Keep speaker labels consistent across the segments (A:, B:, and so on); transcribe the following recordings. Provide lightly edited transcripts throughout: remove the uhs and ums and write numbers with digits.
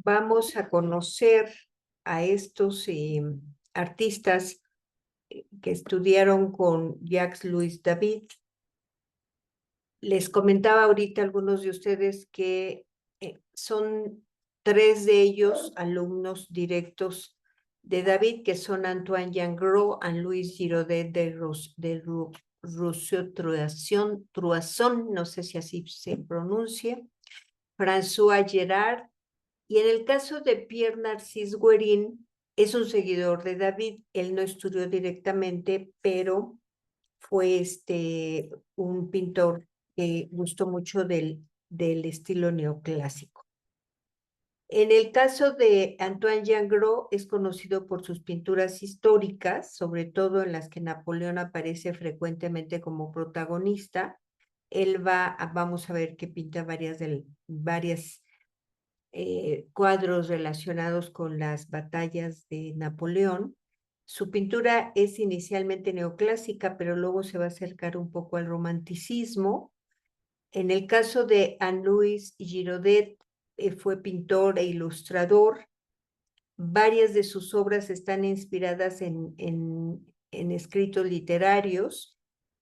A: vamos a conocer a estos artistas que estudiaron con Jacques-Louis David. Les comentaba ahorita a algunos de ustedes que son 3 de ellos alumnos directos de David, que son Antoine Jangreau, Anne-Louise Giraudet de Rousseau-Truasson, no sé si así se pronuncia, François Gerard, y en el caso de Pierre Narcisse Guérin, es un seguidor de David. Él no estudió directamente, pero fue un pintor que gustó mucho del estilo neoclásico. En el caso de Antoine Jangreau, es conocido por sus pinturas históricas, sobre todo en las que Napoleón aparece frecuentemente como protagonista. Vamos a ver que pinta varias cuadros relacionados con las batallas de Napoleón. Su pintura es inicialmente neoclásica, pero luego se va a acercar un poco al romanticismo. En el caso de Anne-Louise Giraudet, fue pintor e ilustrador. Varias de sus obras están inspiradas en escritos literarios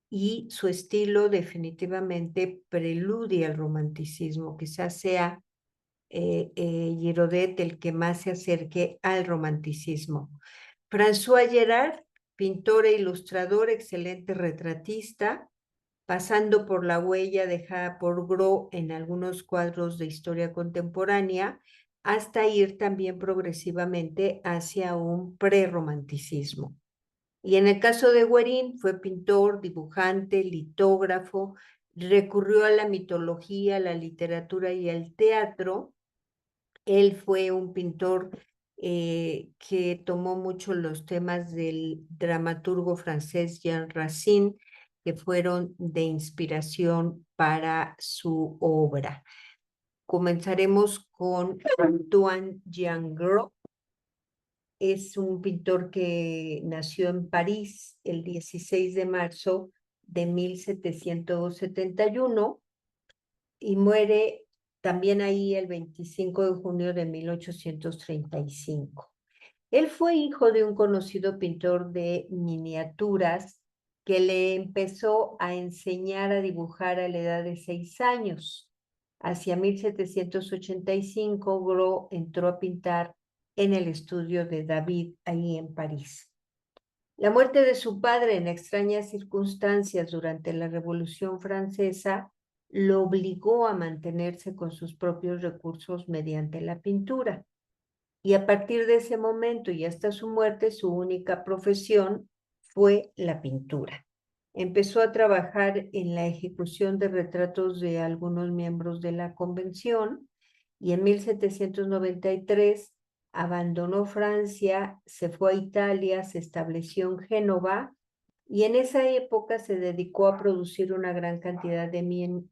A: y su estilo definitivamente preludia al romanticismo. Quizás sea Giraudet el que más se acerque al romanticismo. François Gerard, pintor e ilustrador, excelente retratista, pasando por la huella dejada por Gros en algunos cuadros de historia contemporánea, hasta ir también progresivamente hacia un prerromanticismo. Y en el caso de Guérin, fue pintor, dibujante, litógrafo, recurrió a la mitología, la literatura y al teatro. Él fue un pintor que tomó mucho los temas del dramaturgo francés Jean Racine, que fueron de inspiración para su obra. Comenzaremos con Antoine Jangreau. Es un pintor que nació en París el 16 de marzo de 1771 y muere también ahí el 25 de junio de 1835. Él fue hijo de un conocido pintor de miniaturas que le empezó a enseñar a dibujar a la edad de 6 años. Hacia 1785, Gros entró a pintar en el estudio de David, ahí en París. La muerte de su padre en extrañas circunstancias durante la Revolución Francesa lo obligó a mantenerse con sus propios recursos mediante la pintura. Y a partir de ese momento y hasta su muerte, su única profesión fue la pintura. Empezó a trabajar en la ejecución de retratos de algunos miembros de la Convención y en 1793 abandonó Francia, se fue a Italia, se estableció en Génova y en esa época se dedicó a producir una gran cantidad de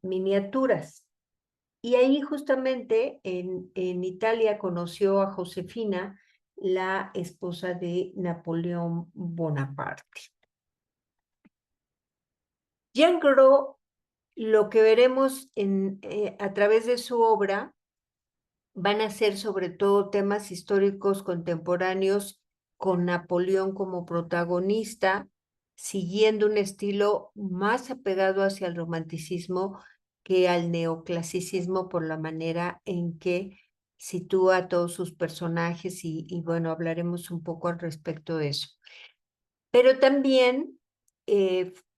A: miniaturas. Y ahí justamente en Italia conoció a Josefina, la esposa de Napoleón Bonaparte. Jean Gros, lo que veremos a través de su obra, van a ser sobre todo temas históricos contemporáneos con Napoleón como protagonista, siguiendo un estilo más apegado hacia el romanticismo que al neoclasicismo por la manera en que sitúa a todos sus personajes y bueno, hablaremos un poco al respecto de eso. Pero también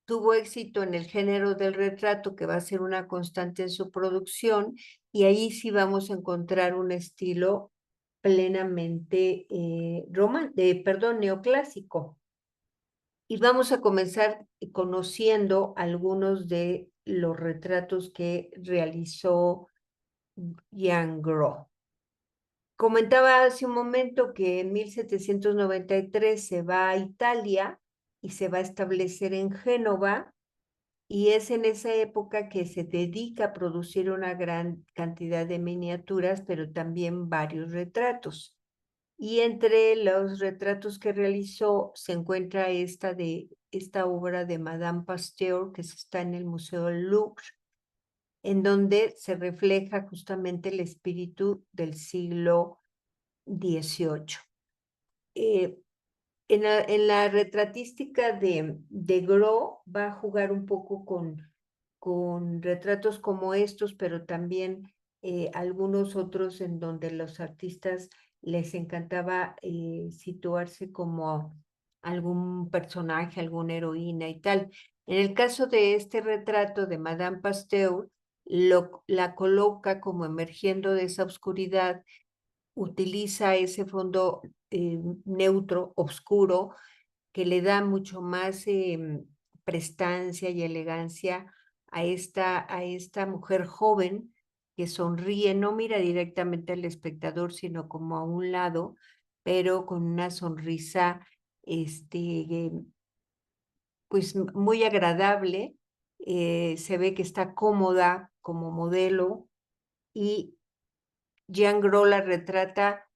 A: tuvo éxito en el género del retrato, que va a ser una constante en su producción, y ahí sí vamos a encontrar un estilo plenamente neoclásico. Y vamos a comenzar conociendo algunos de los retratos que realizó Jean Gros. Comentaba hace un momento que en 1793 se va a Italia y se va a establecer en Génova, y es en esa época que se dedica a producir una gran cantidad de miniaturas, pero también varios retratos. Y entre los retratos que realizó se encuentra esta obra de Madame Pasteur, que está en el Museo del Louvre, en donde se refleja justamente el espíritu del siglo XVIII. En la retratística de Gros va a jugar un poco con retratos como estos, pero también algunos otros en donde los artistas les encantaba situarse como algún personaje, alguna heroína y tal. En el caso de este retrato de Madame Pasteur, la coloca como emergiendo de esa oscuridad, utiliza ese fondo neutro, oscuro, que le da mucho más prestancia y elegancia a esta mujer joven que sonríe, no mira directamente al espectador, sino como a un lado, pero con una sonrisa, pues muy agradable. Se ve que está cómoda como modelo y Jean Gros la retrata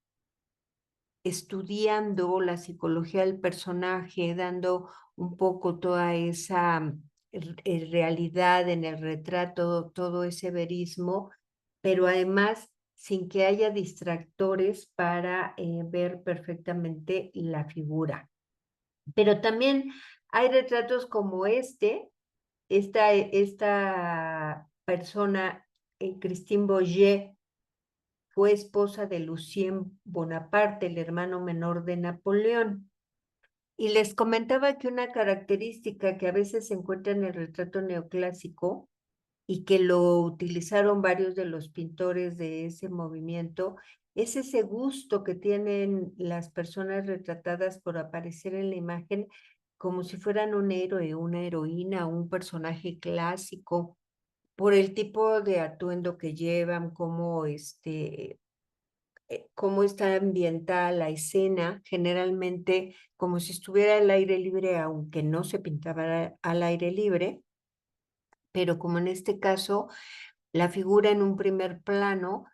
A: estudiando la psicología del personaje, dando un poco toda esa realidad en el retrato, todo ese verismo, pero además sin que haya distractores para ver perfectamente la figura. Pero también hay retratos como esta persona, Christine Boyer, fue esposa de Lucien Bonaparte, el hermano menor de Napoleón. Y les comentaba que una característica que a veces se encuentra en el retrato neoclásico y que lo utilizaron varios de los pintores de ese movimiento, es ese gusto que tienen las personas retratadas por aparecer en la imagen como si fueran un héroe, una heroína, un personaje clásico, por el tipo de atuendo que llevan, cómo está ambientada la escena, generalmente como si estuviera al aire libre, aunque no se pintaba al aire libre, pero como en este caso, la figura en un primer plano,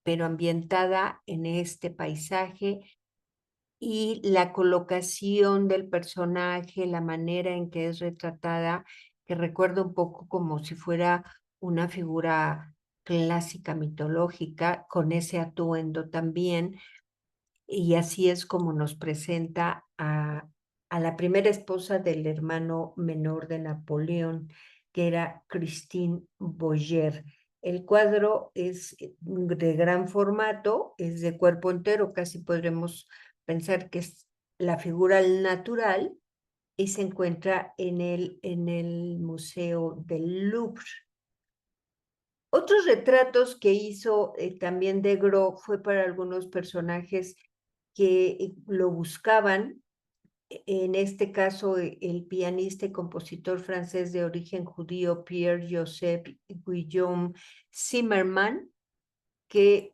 A: pero ambientada en este paisaje, y la colocación del personaje, la manera en que es retratada, que recuerda un poco como si fuera una figura clásica mitológica, con ese atuendo también, y así es como nos presenta a la primera esposa del hermano menor de Napoleón, que era Christine Boyer. El cuadro es de gran formato, es de cuerpo entero, casi podremos pensar que es la figura natural, y se encuentra en el Museo del Louvre. Otros retratos que hizo también de Gros fue para algunos personajes que lo buscaban. En este caso, el pianista y compositor francés de origen judío Pierre-Joseph Guillaume Zimmermann, que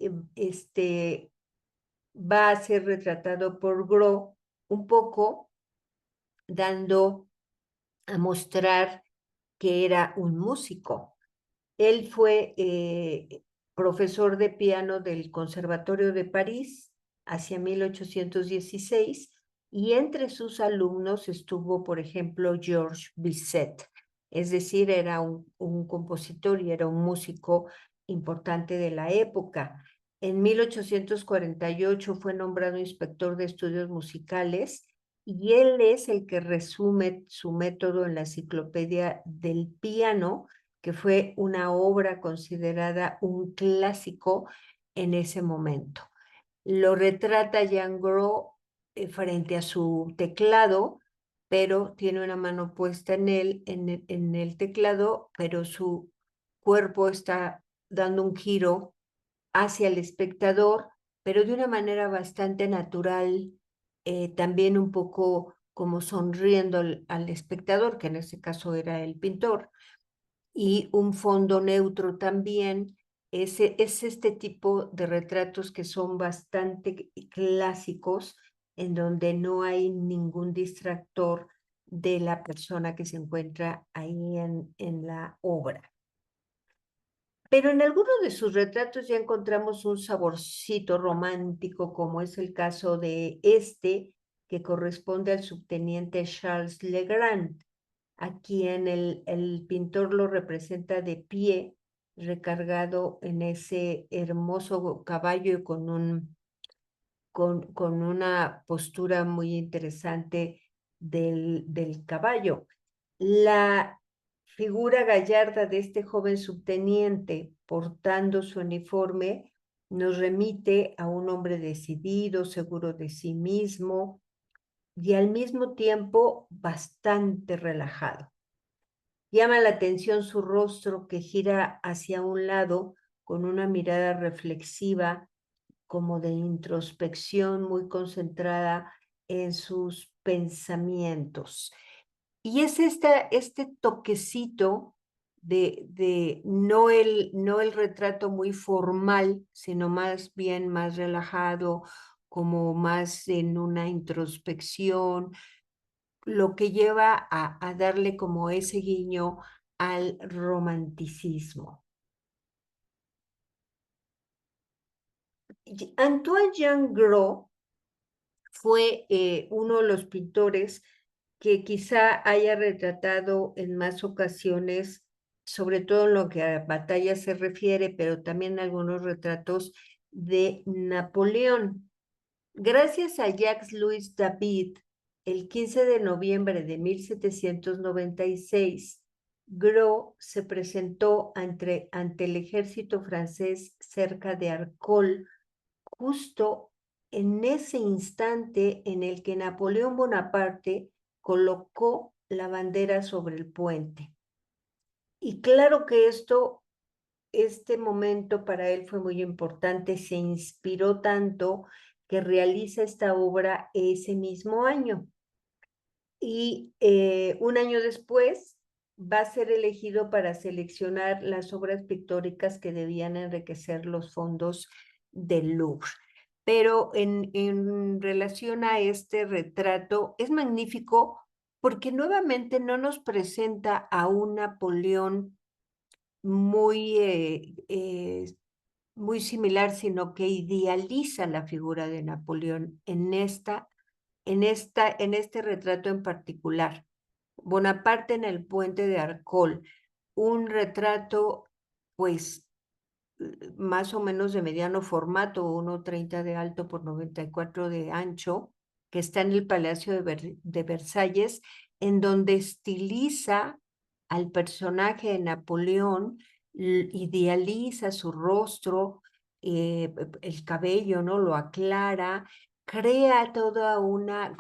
A: va a ser retratado por Gros un poco, dando a mostrar que era un músico. Él fue profesor de piano del Conservatorio de París hacia 1816, y entre sus alumnos estuvo, por ejemplo, Georges Bizet. Es decir, era un compositor y era un músico importante de la época. En 1848 fue nombrado inspector de estudios musicales, y él es el que resume su método en la Enciclopedia del Piano, que fue una obra considerada un clásico en ese momento. Lo retrata Jean Gros frente a su teclado, pero tiene una mano puesta en el teclado, pero su cuerpo está dando un giro hacia el espectador, pero de una manera bastante natural, también un poco como sonriendo al espectador, que en este caso era el pintor, y un fondo neutro también. Es este tipo de retratos que son bastante clásicos, en donde no hay ningún distractor de la persona que se encuentra ahí en la obra. Pero en algunos de sus retratos ya encontramos un saborcito romántico, como es el caso de que corresponde al subteniente Charles Legrand, a quien el pintor lo representa de pie, recargado en ese hermoso caballo y con con una postura muy interesante del caballo. La figura gallarda de este joven subteniente portando su uniforme nos remite a un hombre decidido, seguro de sí mismo y al mismo tiempo bastante relajado. Llama la atención su rostro que gira hacia un lado con una mirada reflexiva, como de introspección, muy concentrada en sus pensamientos. Y es este toquecito de no el retrato muy formal, sino más bien más relajado, como más en una introspección, lo que lleva a darle como ese guiño al romanticismo. Antoine-Jean Gros fue uno de los pintores que quizá haya retratado en más ocasiones, sobre todo en lo que a batallas se refiere, pero también algunos retratos de Napoleón. Gracias a Jacques-Louis David, el 15 de noviembre de 1796, Gros se presentó ante el ejército francés cerca de Arcole, justo en ese instante en el que Napoleón Bonaparte colocó la bandera sobre el puente. Y claro que este momento para él fue muy importante, se inspiró tanto que realiza esta obra ese mismo año. Y un año después va a ser elegido para seleccionar las obras pictóricas que debían enriquecer los fondos del Louvre. Pero en relación a este retrato, es magnífico porque nuevamente no nos presenta a un Napoleón muy, muy similar, sino que idealiza la figura de Napoleón en este retrato en particular. Bonaparte en el puente de Arcole, un retrato, pues, más o menos de mediano formato, 1,30 de alto por 94 de ancho, que está en el Palacio de Versalles, en donde estiliza al personaje de Napoleón, idealiza su rostro, el cabello, ¿no? Lo aclara, crea toda una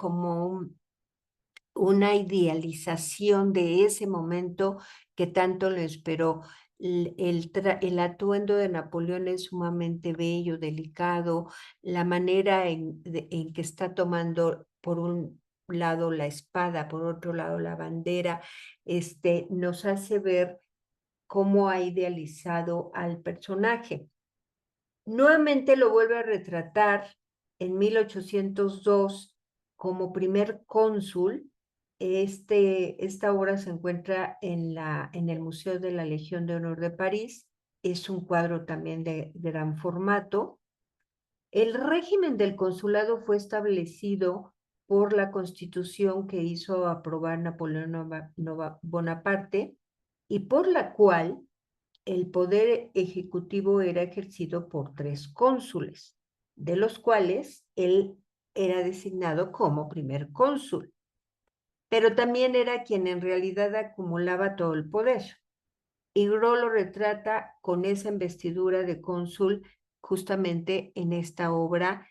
A: idealización de ese momento que tanto lo esperó. El atuendo de Napoleón es sumamente bello, delicado, la manera en que está tomando por un lado la espada, por otro lado la bandera, nos hace ver cómo ha idealizado al personaje. Nuevamente lo vuelve a retratar en 1802 como primer cónsul. Esta obra se encuentra en el Museo de la Legión de Honor de París. Es un cuadro también de gran formato. El régimen del consulado fue establecido por la Constitución que hizo aprobar Napoleón Bonaparte y por la cual el poder ejecutivo era ejercido por 3 cónsules, de los cuales él era designado como primer cónsul, pero también era quien en realidad acumulaba todo el poder. Y Gros lo retrata con esa investidura de cónsul justamente en esta obra.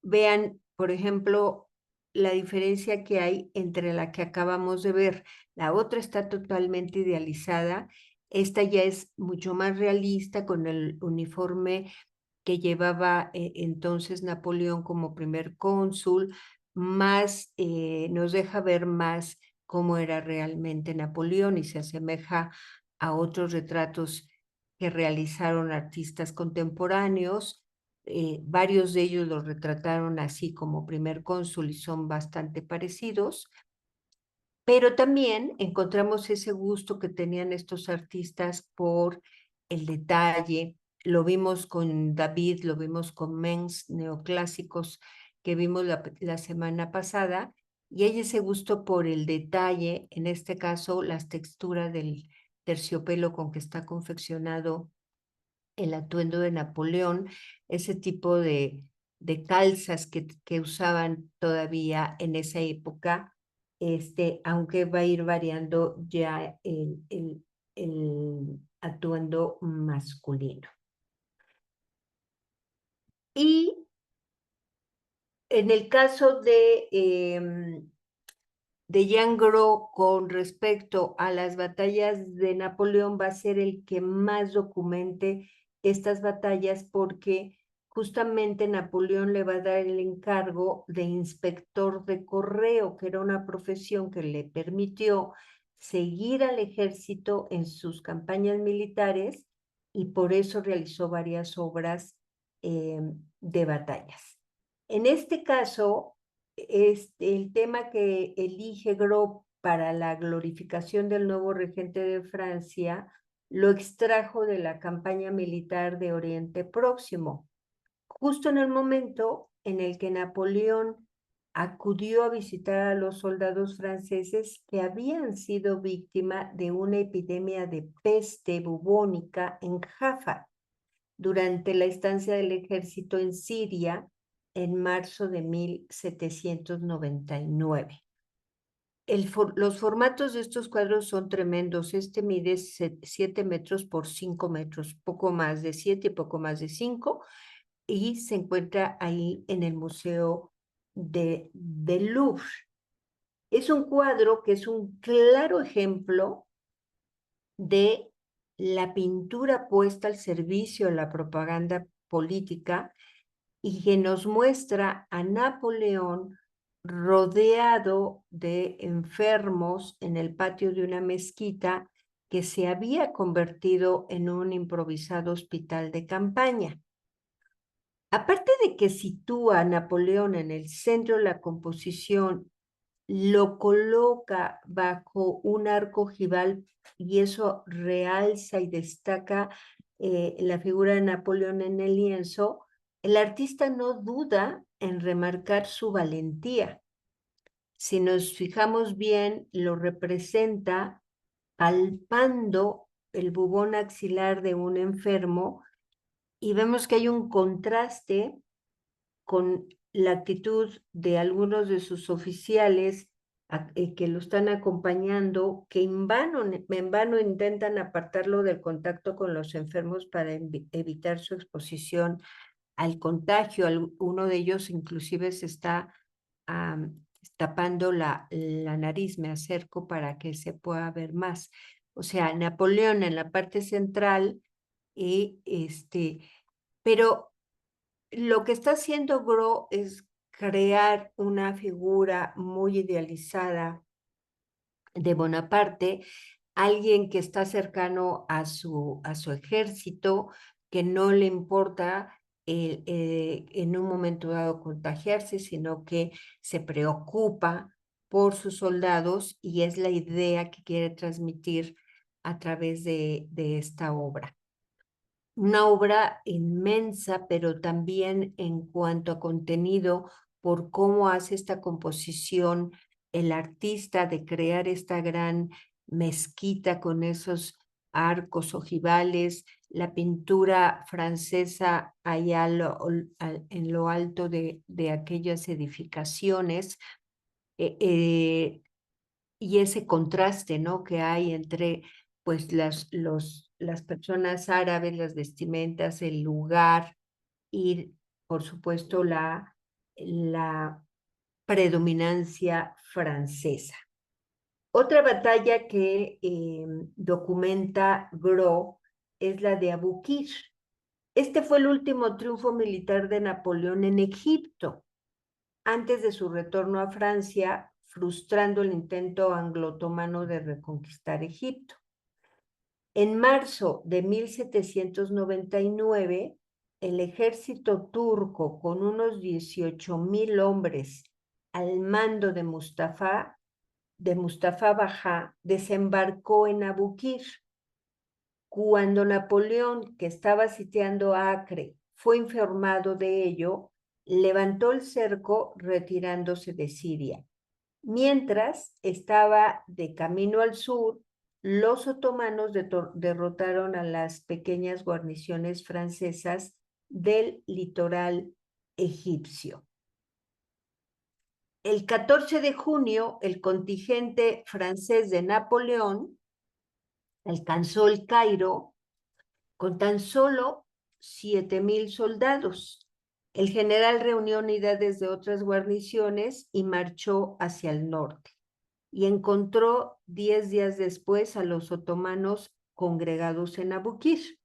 A: Vean, por ejemplo, la diferencia que hay entre la que acabamos de ver. La otra está totalmente idealizada. Esta ya es mucho más realista con el uniforme que llevaba entonces Napoleón como primer cónsul, nos deja ver más cómo era realmente Napoleón y se asemeja a otros retratos que realizaron artistas contemporáneos. Varios de ellos los retrataron así como primer cónsul y son bastante parecidos, pero también encontramos ese gusto que tenían estos artistas por el detalle. Lo vimos con David, lo vimos con Mengs, neoclásicos, que vimos la semana pasada, y hay ese gusto por el detalle, en este caso las texturas del terciopelo con que está confeccionado el atuendo de Napoleón, ese tipo calzas que usaban todavía en esa época, aunque va a ir variando ya el atuendo masculino. Y en el caso de Jean Gros con respecto a las batallas de Napoleón, va a ser el que más documente estas batallas, porque justamente Napoleón le va a dar el encargo de inspector de correo, que era una profesión que le permitió seguir al ejército en sus campañas militares, y por eso realizó varias obras de batallas. En este caso, el tema que elige Gros para la glorificación del nuevo regente de Francia lo extrajo de la campaña militar de Oriente Próximo, justo en el momento en el que Napoleón acudió a visitar a los soldados franceses que habían sido víctima de una epidemia de peste bubónica en Jaffa durante la estancia del ejército en Siria en marzo de 1799. Los formatos de estos cuadros son tremendos. Este mide 7 metros por 5 metros, poco más de 7 y poco más de 5, y se encuentra ahí en el Museo del Louvre. Es un cuadro que es un claro ejemplo de la pintura puesta al servicio de la propaganda política, y que nos muestra a Napoleón rodeado de enfermos en el patio de una mezquita que se había convertido en un improvisado hospital de campaña. Aparte de que sitúa a Napoleón en el centro de la composición, lo coloca bajo un arco ojival, y eso realza y destaca la figura de Napoleón en el lienzo. El artista no duda en remarcar su valentía. Si nos fijamos bien, lo representa palpando el bubón axilar de un enfermo, y vemos que hay un contraste con la actitud de algunos de sus oficiales que lo están acompañando, que en vano intentan apartarlo del contacto con los enfermos para evitar su exposición al contagio. Uno de ellos inclusive se está tapando la nariz. Me acerco para que se pueda ver más. O sea, Napoleón en la parte central, y pero lo que está haciendo Gros es crear una figura muy idealizada de Bonaparte, alguien que está cercano a su ejército, que no le importa en un momento dado contagiarse, sino que se preocupa por sus soldados, y es la idea que quiere transmitir a través de esta obra. Una obra inmensa, pero también en cuanto a contenido, por cómo hace esta composición el artista de crear esta gran mezquita con esos arcos ojivales, la pintura francesa allá en lo alto de aquellas edificaciones, y ese contraste, ¿no?, que hay entre pues las personas árabes, las vestimentas, el lugar, y por supuesto la predominancia francesa. Otra batalla que documenta Gros es la de Abukir. Este fue el último triunfo militar de Napoleón en Egipto, antes de su retorno a Francia, frustrando el intento anglo-otomano de reconquistar Egipto. En marzo de 1799, el ejército turco, con unos 18,000 hombres al mando de Mustafa Bajá, desembarcó en Abukir. Cuando Napoleón, que estaba sitiando Acre, fue informado de ello, levantó el cerco retirándose de Siria. Mientras estaba de camino al sur, los otomanos derrotaron a las pequeñas guarniciones francesas del litoral egipcio. El 14 de junio, el contingente francés de Napoleón alcanzó el Cairo con tan solo 7,000 soldados. El general reunió unidades de otras guarniciones y marchó hacia el norte. Y encontró 10 días después a los otomanos congregados en Abukir.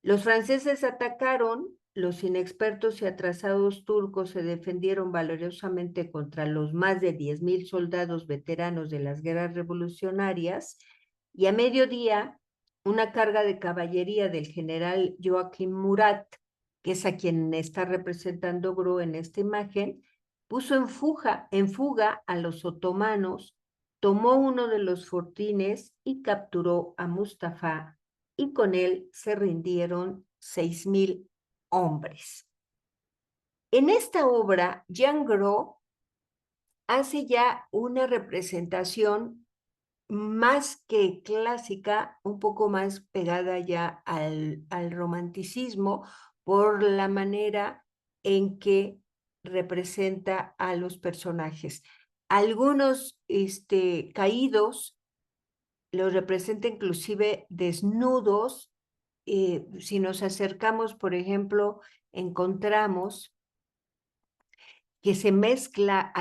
A: Los franceses atacaron, los inexpertos y atrasados turcos se defendieron valorosamente contra los más de 10,000 soldados veteranos de las guerras revolucionarias, y a mediodía una carga de caballería del general Joachim Murat, que es a quien está representando Gros en esta imagen, puso en fuga a los otomanos, tomó uno de los fortines y capturó a Mustafa, y con él se rindieron 6,000 hombres. En esta obra, Jean Gros hace ya una representación más que clásica, un poco más pegada ya al romanticismo, por la manera en que representa a los personajes. Algunos caídos los representa inclusive desnudos. Si nos acercamos, por ejemplo, encontramos que se mezcla,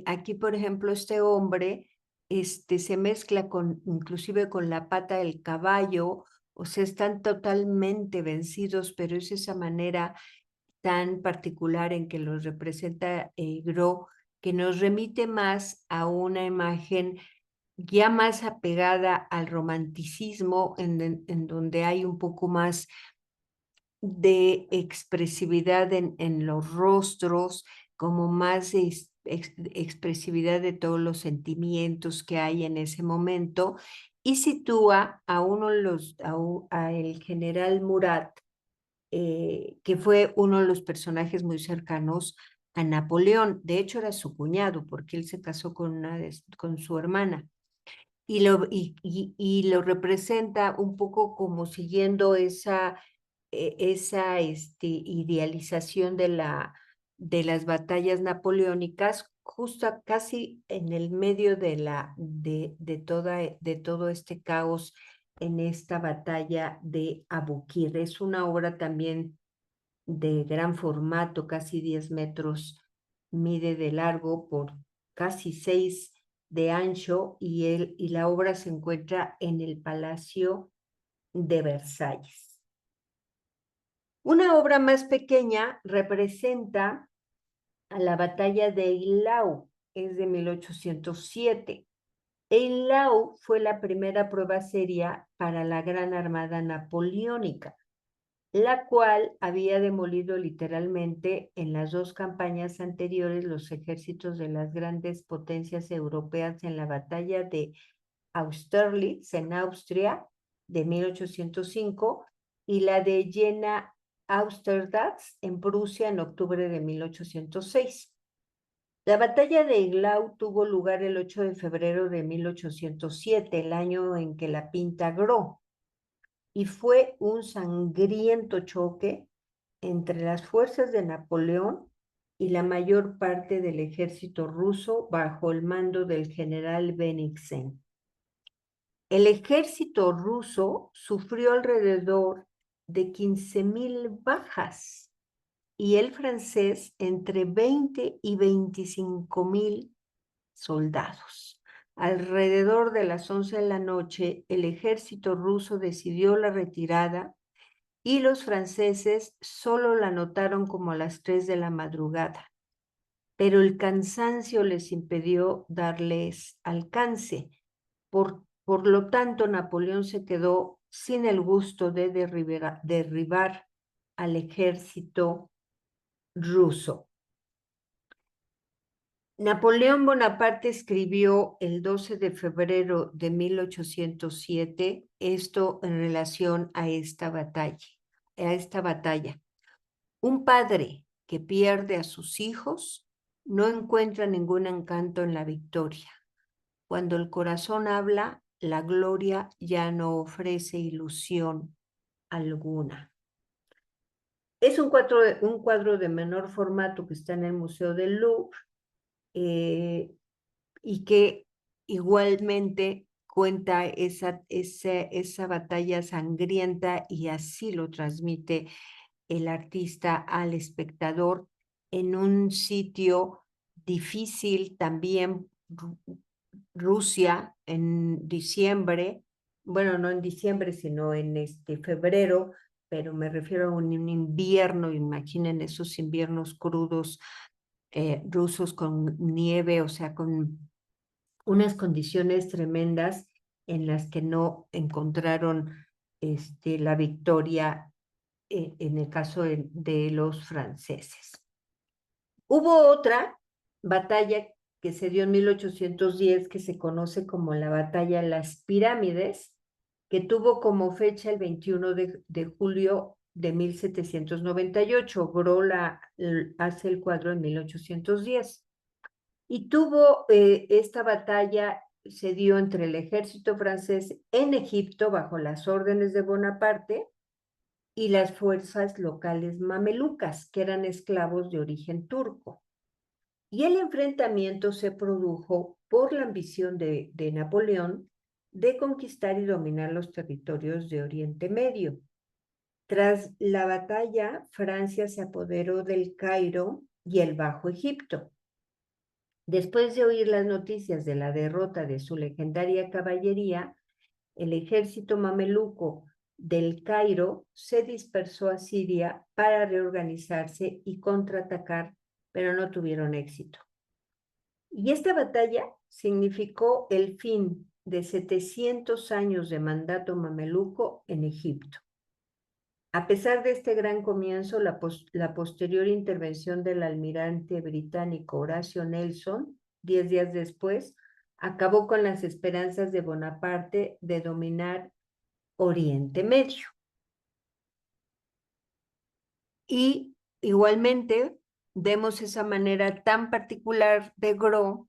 A: aquí por ejemplo este hombre, se mezcla inclusive con la pata del caballo, o sea, están totalmente vencidos, pero es esa manera tan particular en que los representa Gros, que nos remite más a una imagen ya más apegada al romanticismo, en donde hay un poco más de expresividad en los rostros, como más expresividad de todos los sentimientos que hay en ese momento, y sitúa a uno de los, a el general Murat, que fue uno de los personajes muy cercanos a Napoleón. De hecho, era su cuñado, porque él se casó con su hermana. Y lo representa un poco como siguiendo esa idealización de las batallas napoleónicas, justo casi en el medio de todo este caos en esta batalla de Abukir. Es una obra también de gran formato, casi 10 metros mide de largo por casi 6 de ancho, y la obra se encuentra en el Palacio de Versalles. Una obra más pequeña representa a la batalla de Eylau, es de 1807. Eylau fue la primera prueba seria para la Gran Armada Napoleónica, la cual había demolido literalmente en las dos campañas anteriores los ejércitos de las grandes potencias europeas en la batalla de Austerlitz en Austria de 1805 y la de Jena Austerlitz en Prusia en octubre de 1806. La batalla de Eylau tuvo lugar el 8 de febrero de 1807, el año en que la pinta Gros, y fue un sangriento choque entre las fuerzas de Napoleón y la mayor parte del ejército ruso bajo el mando del general Bennigsen. El ejército ruso sufrió alrededor de 15,000 bajas y el francés entre 20 y 25,000 soldados. Alrededor de las 11 de la noche, el ejército ruso decidió la retirada y los franceses solo la notaron como a las 3 de la madrugada, pero el cansancio les impidió darles alcance. Por lo tanto, Napoleón se quedó sin el gusto de derribar al ejército ruso. Napoleón Bonaparte escribió el 12 de febrero de 1807 esto en relación a esta batalla. Un padre que pierde a sus hijos no encuentra ningún encanto en la victoria. Cuando el corazón habla, la gloria ya no ofrece ilusión alguna. Es un cuadro de menor formato que está en el Museo del Louvre y que igualmente cuenta esa batalla sangrienta y así lo transmite el artista al espectador en un sitio difícil también, Rusia, en diciembre, bueno, no en diciembre, sino en febrero, pero me refiero a un invierno, imaginen esos inviernos crudos rusos con nieve, o sea, con unas condiciones tremendas en las que no encontraron la victoria en el caso de los franceses. Hubo otra batalla que se dio en 1810 que se conoce como la batalla de las pirámides, que tuvo como fecha el 21 de julio de 1798. Gros hace el cuadro en 1810. Y tuvo esta batalla, se dio entre el ejército francés en Egipto bajo las órdenes de Bonaparte y las fuerzas locales mamelucas, que eran esclavos de origen turco. Y el enfrentamiento se produjo por la ambición de Napoleón de conquistar y dominar los territorios de Oriente Medio. Tras la batalla, Francia se apoderó del Cairo y el Bajo Egipto. Después de oír las noticias de la derrota de su legendaria caballería, el ejército mameluco del Cairo se dispersó a Siria para reorganizarse y contraatacar, pero no tuvieron éxito. Y esta batalla significó el fin de 700 años de mandato mameluco en Egipto. A pesar de este gran comienzo, la posterior intervención del almirante británico Horatio Nelson, 10 días después, acabó con las esperanzas de Bonaparte de dominar Oriente Medio. Y igualmente vemos esa manera tan particular de Gros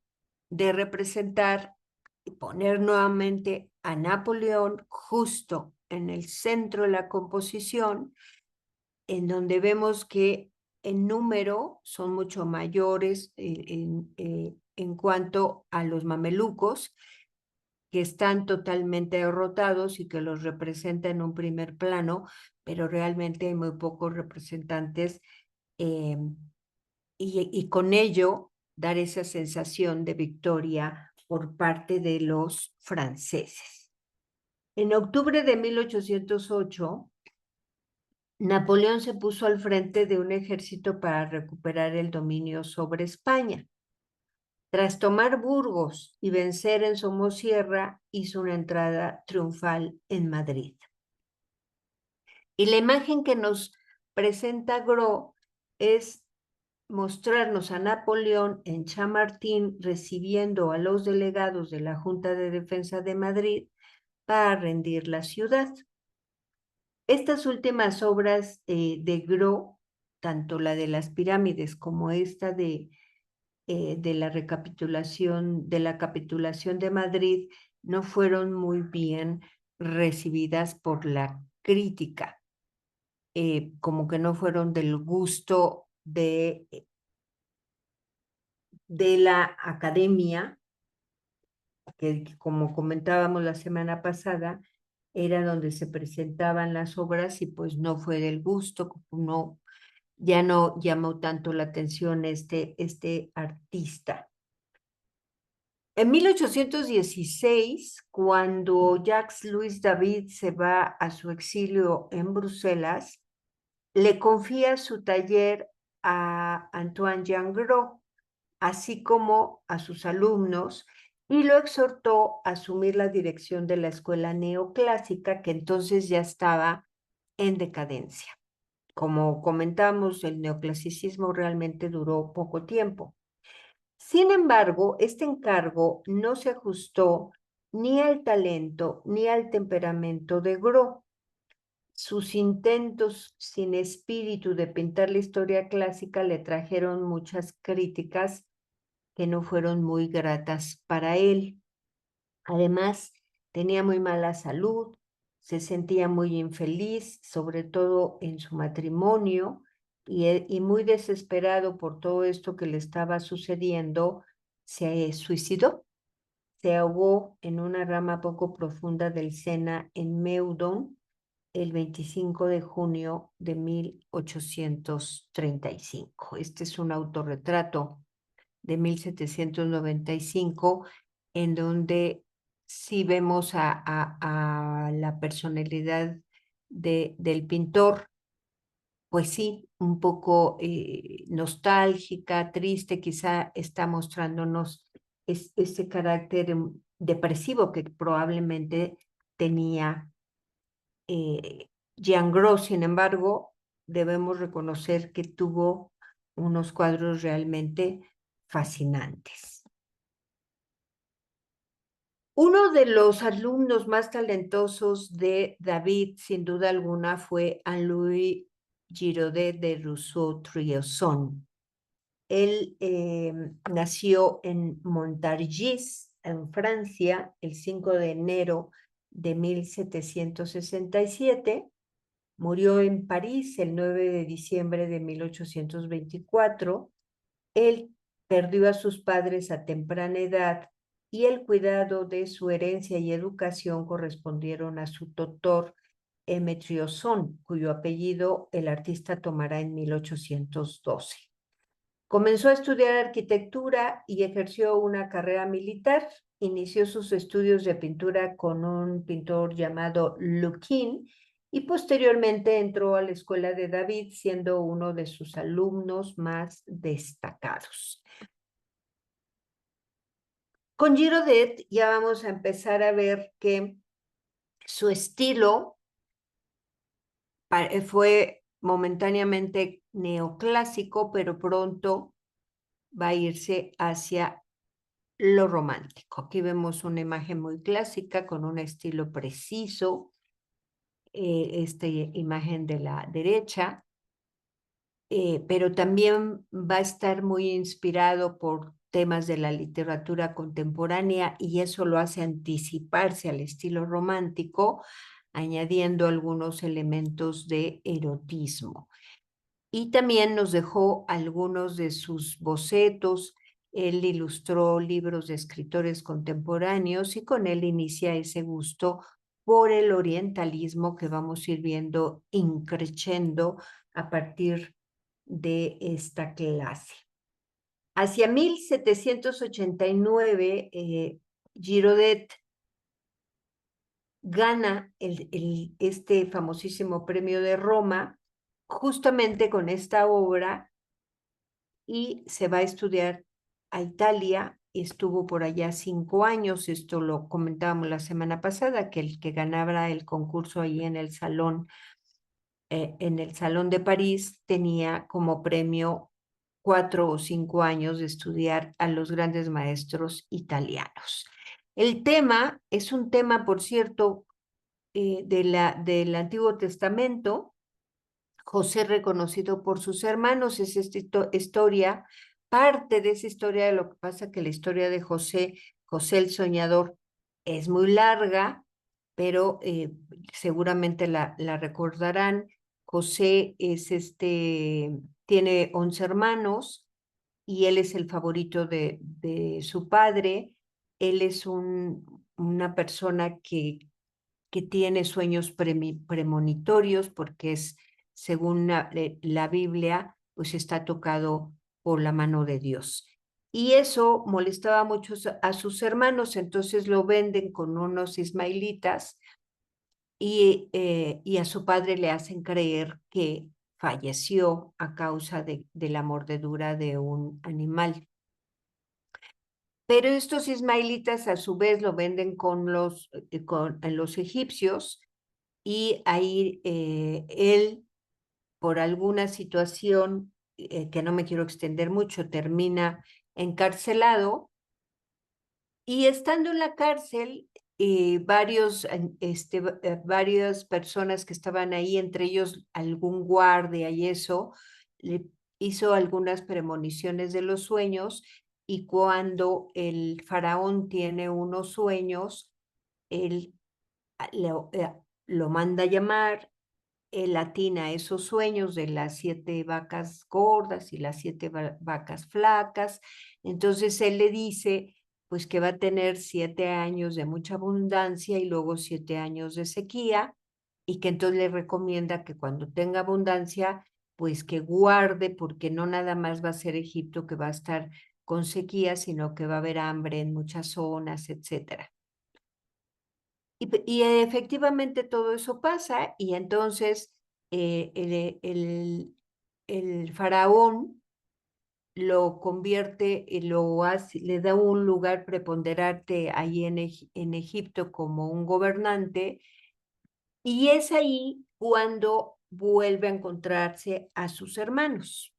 A: de representar y poner nuevamente a Napoleón justo en el centro de la composición, en donde vemos que en número son mucho mayores en cuanto a los mamelucos, que están totalmente derrotados y que los representa en un primer plano, pero realmente hay muy pocos representantes y con ello dar esa sensación de victoria por parte de los franceses. En octubre de 1808, Napoleón se puso al frente de un ejército para recuperar el dominio sobre España. Tras tomar Burgos y vencer en Somosierra, hizo una entrada triunfal en Madrid. Y la imagen que nos presenta Gros es mostrarnos a Napoleón en Chamartín recibiendo a los delegados de la Junta de Defensa de Madrid para rendir la ciudad. Estas últimas obras de Gros, tanto la de las pirámides como esta de la recapitulación, de la capitulación de Madrid, no fueron muy bien recibidas por la crítica, como que no fueron del gusto de la academia, que como comentábamos la semana pasada, era donde se presentaban las obras y pues no fue del gusto, no, ya no llamó tanto la atención este artista. En 1816, cuando Jacques-Louis David se va a su exilio en Bruselas, le confía su taller a Antoine-Jean Gros, así como a sus alumnos, y lo exhortó a asumir la dirección de la escuela neoclásica, que entonces ya estaba en decadencia. Como comentamos, el neoclasicismo realmente duró poco tiempo. Sin embargo, este encargo no se ajustó ni al talento ni al temperamento de Gros. Sus intentos sin espíritu de pintar la historia clásica le trajeron muchas críticas que no fueron muy gratas para él. Además, tenía muy mala salud, se sentía muy infeliz, sobre todo en su matrimonio, y muy desesperado por todo esto que le estaba sucediendo, se suicidó. Se ahogó en una rama poco profunda del Sena en Meudon el 25 de junio de 1835. Este es un autorretrato de 1795, en donde sí vemos a la personalidad del pintor, pues sí, un poco nostálgica, triste, quizá está mostrándonos ese carácter depresivo que probablemente tenía Jean Gros. Sin embargo, debemos reconocer que tuvo unos cuadros realmente fascinantes. Uno de los alumnos más talentosos de David, sin duda alguna, fue Henri Giraudet de Rousseau-Trilson. Él nació en Montargis, en Francia, el 5 de enero de 1767. Murió en París el 9 de diciembre de 1824. Él perdió a sus padres a temprana edad y el cuidado de su herencia y educación correspondieron a su tutor Emetriosón, cuyo apellido el artista tomará en 1812. Comenzó a estudiar arquitectura y ejerció una carrera militar. Inició sus estudios de pintura con un pintor llamado Luquin y posteriormente entró a la escuela de David, siendo uno de sus alumnos más destacados. Con Giraudet ya vamos a empezar a ver que su estilo fue momentáneamente neoclásico, pero pronto va a irse hacia lo romántico. Aquí vemos una imagen muy clásica con un estilo preciso, esta imagen de la derecha, pero también va a estar muy inspirado por temas de la literatura contemporánea y eso lo hace anticiparse al estilo romántico, añadiendo algunos elementos de erotismo. Y también nos dejó algunos de sus bocetos. Él ilustró libros de escritores contemporáneos y con él inicia ese gusto por el orientalismo que vamos a ir viendo increciendo a partir de esta clase. Hacia 1789, Giraudet gana este famosísimo premio de Roma justamente con esta obra y se va a estudiar a Italia. Estuvo por allá 5 años, esto lo comentábamos la semana pasada, que el que ganaba el concurso ahí en el Salón de París tenía como premio 4 o 5 años de estudiar a los grandes maestros italianos. El tema es un tema, por cierto, del Antiguo Testamento. José reconocido por sus hermanos, es esta historia, parte de esa historia. De lo que pasa que la historia de José el Soñador, es muy larga, pero seguramente la recordarán. José tiene 11 hermanos y él es el favorito de su padre. Él es una persona que tiene sueños premonitorios porque es, según la Biblia, pues está tocado por la mano de Dios. Y eso molestaba mucho a sus hermanos, entonces lo venden con unos ismaelitas y a su padre le hacen creer que falleció a causa de la mordedura de un animal. Pero estos ismaelitas a su vez lo venden con los egipcios y ahí él, por alguna situación que no me quiero extender mucho, termina encarcelado y estando en la cárcel, varias personas que estaban ahí, entre ellos algún guardia y eso, le hizo algunas premoniciones de los sueños y cuando el faraón tiene unos sueños, él lo manda a llamar, él atina esos sueños de las 7 vacas gordas y las 7 vacas flacas. Entonces él le dice pues que va a tener 7 años de mucha abundancia y luego 7 años de sequía, y que entonces le recomienda que cuando tenga abundancia, pues que guarde, porque no nada más va a ser Egipto que va a estar con sequía, sino que va a haber hambre en muchas zonas, etcétera. Y efectivamente todo eso pasa, y entonces el faraón lo convierte, le da un lugar preponderante ahí en Egipto como un gobernante, y es ahí cuando vuelve a encontrarse a sus hermanos.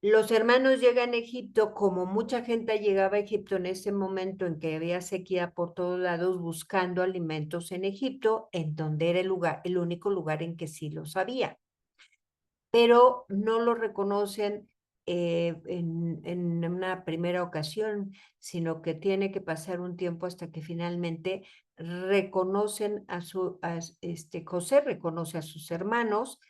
A: Los hermanos llegan a Egipto, como mucha gente llegaba a Egipto en ese momento en que había sequía por todos lados, buscando alimentos en Egipto, en donde era el único lugar en que sí los había. Pero no lo reconocen en una primera ocasión, sino que tiene que pasar un tiempo hasta que finalmente reconocen José reconoce a sus hermanos.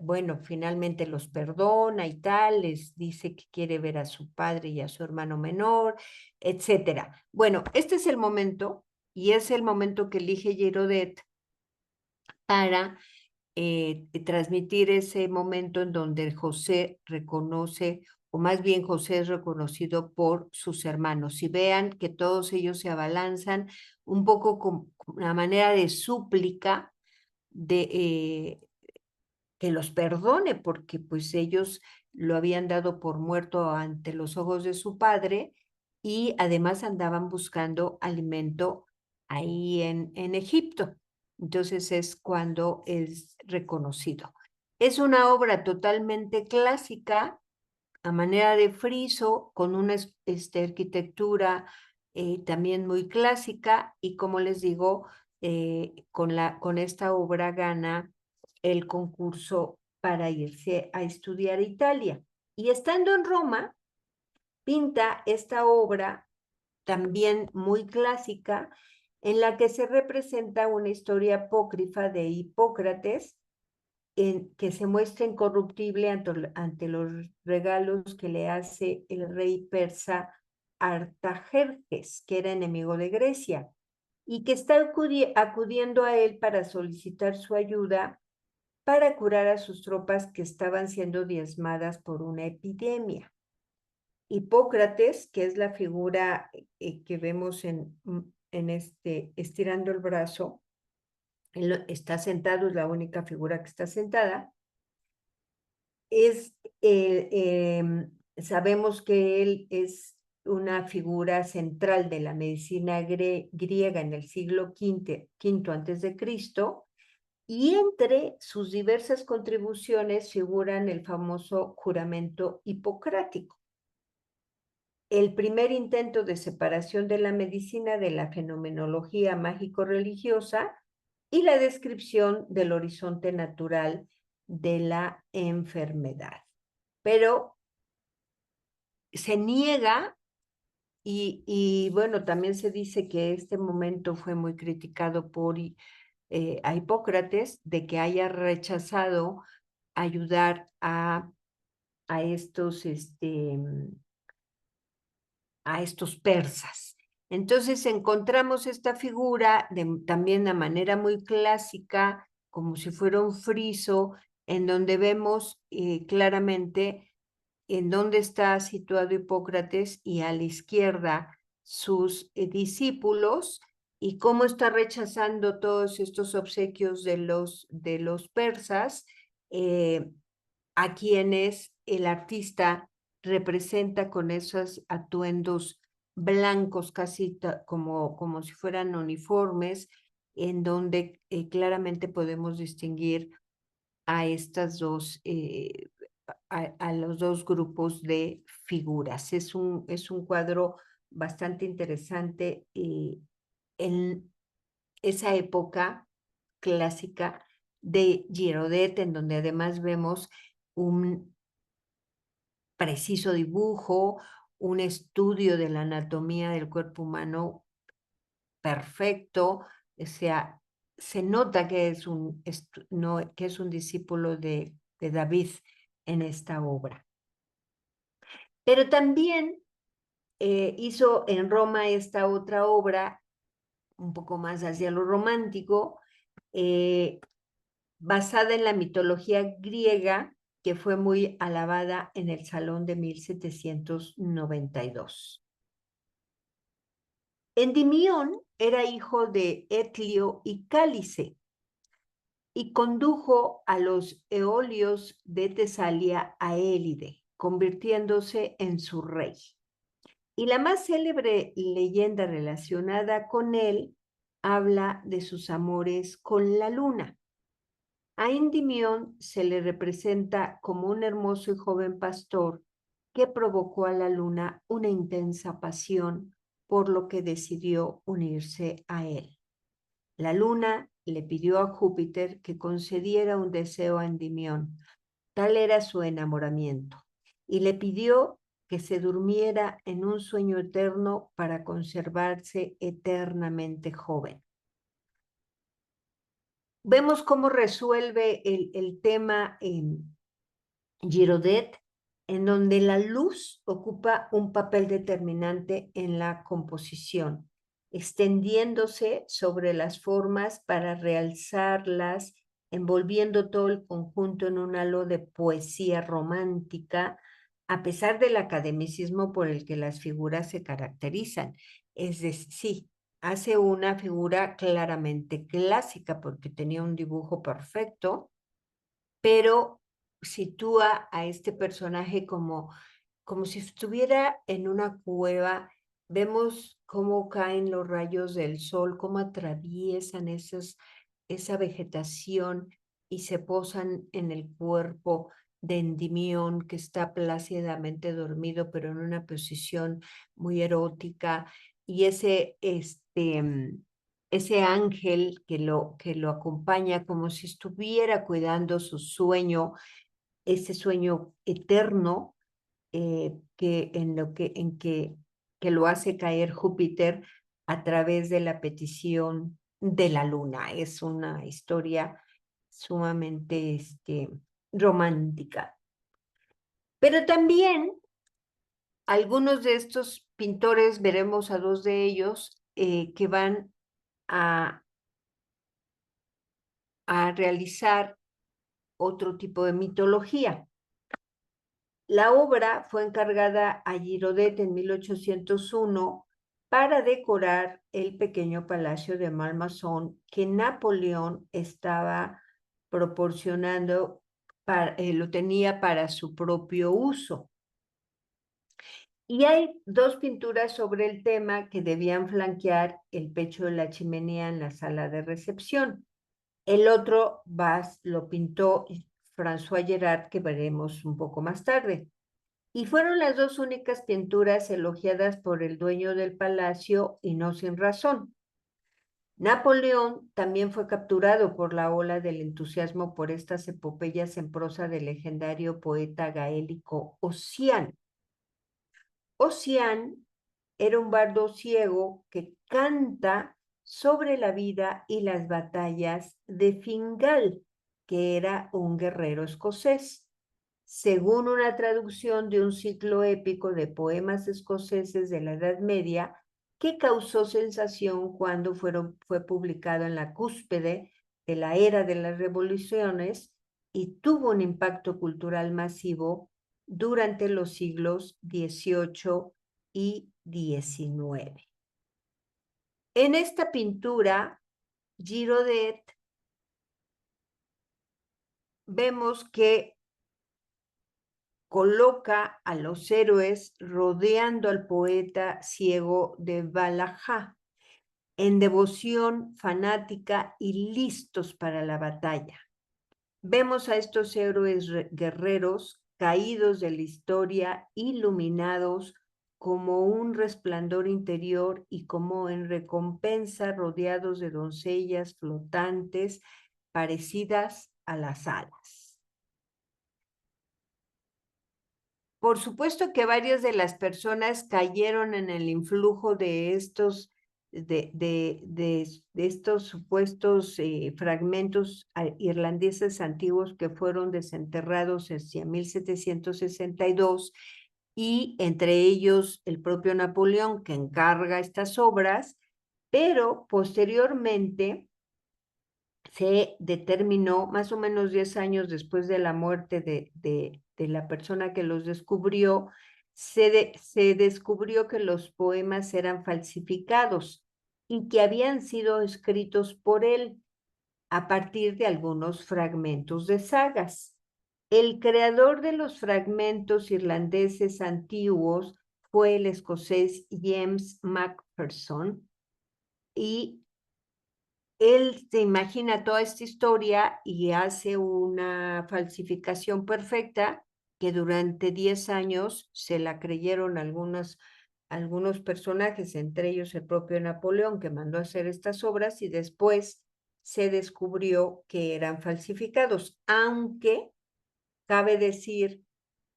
A: Bueno, finalmente los perdona y tal, les dice que quiere ver a su padre y a su hermano menor, etcétera. Bueno, este es el momento, y es el momento que elige Girodet para transmitir ese momento en donde José reconoce, o más bien José es reconocido por sus hermanos. Y vean que todos ellos se abalanzan un poco con una manera de súplica de que los perdone, porque pues ellos lo habían dado por muerto ante los ojos de su padre, y además andaban buscando alimento ahí en Egipto. Entonces es cuando es reconocido. Es una obra totalmente clásica, a manera de friso, con una arquitectura también muy clásica, y como les digo, con esta obra gana el concurso para irse a estudiar a Italia. Y estando en Roma, pinta esta obra también muy clásica, en la que se representa una historia apócrifa de Hipócrates, que se muestra incorruptible ante los regalos que le hace el rey persa Artajerjes, que era enemigo de Grecia, y que está acudiendo a él para solicitar su ayuda para curar a sus tropas que estaban siendo diezmadas por una epidemia. Hipócrates, que es la figura que vemos estirando el brazo, él está sentado, es la única figura que está sentada. Sabemos que él es una figura central de la medicina griega en el siglo V antes de Cristo, y entre sus diversas contribuciones figuran el famoso juramento hipocrático, el primer intento de separación de la medicina de la fenomenología mágico-religiosa y la descripción del horizonte natural de la enfermedad. Pero se niega, y bueno, también se dice que este momento fue muy criticado por a Hipócrates, de que haya rechazado ayudar a estos, a estos persas. Entonces encontramos esta figura también de manera muy clásica, como si fuera un friso, en donde vemos claramente en dónde está situado Hipócrates, y a la izquierda sus discípulos, y cómo está rechazando todos estos obsequios de los persas, a quienes el artista representa con esos atuendos blancos, casi como si fueran uniformes, en donde claramente podemos distinguir a estas dos, a los dos grupos de figuras. Es un cuadro bastante interesante en esa época clásica de Girodet, en donde además vemos un preciso dibujo, un estudio de la anatomía del cuerpo humano perfecto. O sea, se nota que es que es un discípulo de David en esta obra. Pero también hizo en Roma esta otra obra, un poco más hacia lo romántico, basada en la mitología griega, que fue muy alabada en el Salón de 1792. Endimión era hijo de Etlio y Cálice y condujo a los eolios de Tesalia a Élide, convirtiéndose en su rey. Y la más célebre leyenda relacionada con él habla de sus amores con la luna. A Endimión se le representa como un hermoso y joven pastor que provocó a la luna una intensa pasión, por lo que decidió unirse a él. La luna le pidió a Júpiter que concediera un deseo a Endimión. Tal era su enamoramiento. Y le pidió que se durmiera en un sueño eterno para conservarse eternamente joven. Vemos cómo resuelve el tema en Girodet, en donde la luz ocupa un papel determinante en la composición, extendiéndose sobre las formas para realzarlas, envolviendo todo el conjunto en un halo de poesía romántica, a pesar del academicismo por el que las figuras se caracterizan. Es decir, sí, hace una figura claramente clásica porque tenía un dibujo perfecto, pero sitúa a este personaje como si estuviera en una cueva. Vemos cómo caen los rayos del sol, cómo atraviesan esa vegetación y se posan en el cuerpo de Endimión, que está plácidamente dormido, pero en una posición muy erótica, y ese ángel que lo acompaña como si estuviera cuidando su sueño, ese sueño eterno, que lo hace caer Júpiter a través de la petición de la luna. Es una historia sumamente romántica. Pero también algunos de estos pintores, veremos a dos de ellos, que van a realizar otro tipo de mitología. La obra fue encargada a Girodet en 1801 para decorar el pequeño palacio de Malmaison que Napoleón estaba proporcionando, lo tenía para su propio uso. Y hay dos pinturas sobre el tema que debían flanquear el pecho de la chimenea en la sala de recepción. El otro lo pintó François Gérard, que veremos un poco más tarde. Y fueron las dos únicas pinturas elogiadas por el dueño del palacio, y no sin razón. Napoleón también fue capturado por la ola del entusiasmo por estas epopeyas en prosa del legendario poeta gaélico Ossian. Ossian era un bardo ciego que canta sobre la vida y las batallas de Fingal, que era un guerrero escocés. Según una traducción de un ciclo épico de poemas escoceses de la Edad Media, que causó sensación cuando fue publicado en la cúspide de la era de las revoluciones y tuvo un impacto cultural masivo durante los siglos XVIII y XIX. En esta pintura, Girodet, vemos que coloca a los héroes rodeando al poeta ciego de Valhalla, en devoción fanática y listos para la batalla. Vemos a estos héroes guerreros caídos de la historia, iluminados como un resplandor interior y como en recompensa rodeados de doncellas flotantes parecidas a las alas. Por supuesto que varias de las personas cayeron en el influjo de estos de estos supuestos fragmentos irlandeses antiguos que fueron desenterrados hacia 1762, y entre ellos el propio Napoleón, que encarga estas obras, pero posteriormente se determinó, más o menos 10 años después de la muerte de la persona que los descubrió, se descubrió que los poemas eran falsificados y que habían sido escritos por él a partir de algunos fragmentos de sagas. El creador de los fragmentos irlandeses antiguos fue el escocés James Macpherson, y él se imagina toda esta historia y hace una falsificación perfecta que durante 10 años se la creyeron algunos personajes, entre ellos el propio Napoleón, que mandó a hacer estas obras, y después se descubrió que eran falsificados, aunque cabe decir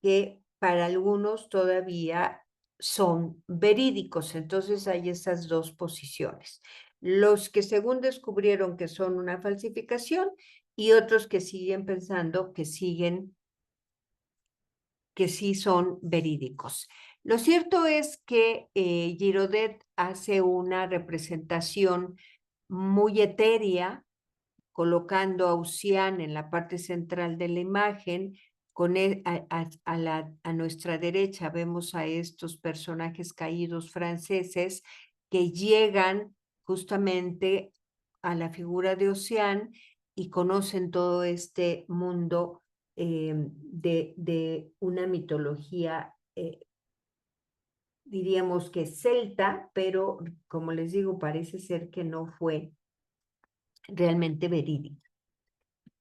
A: que para algunos todavía son verídicos. Entonces hay esas dos posiciones. Los que según descubrieron que son una falsificación, y otros que siguen pensando que sí son verídicos. Lo cierto es que Girodet hace una representación muy etérea, colocando a Ossian en la parte central de la imagen. Con a nuestra derecha vemos a estos personajes caídos franceses que llegan justamente a la figura de Ossian y conocen todo este mundo de una mitología, diríamos que celta, pero como les digo, parece ser que no fue realmente verídica.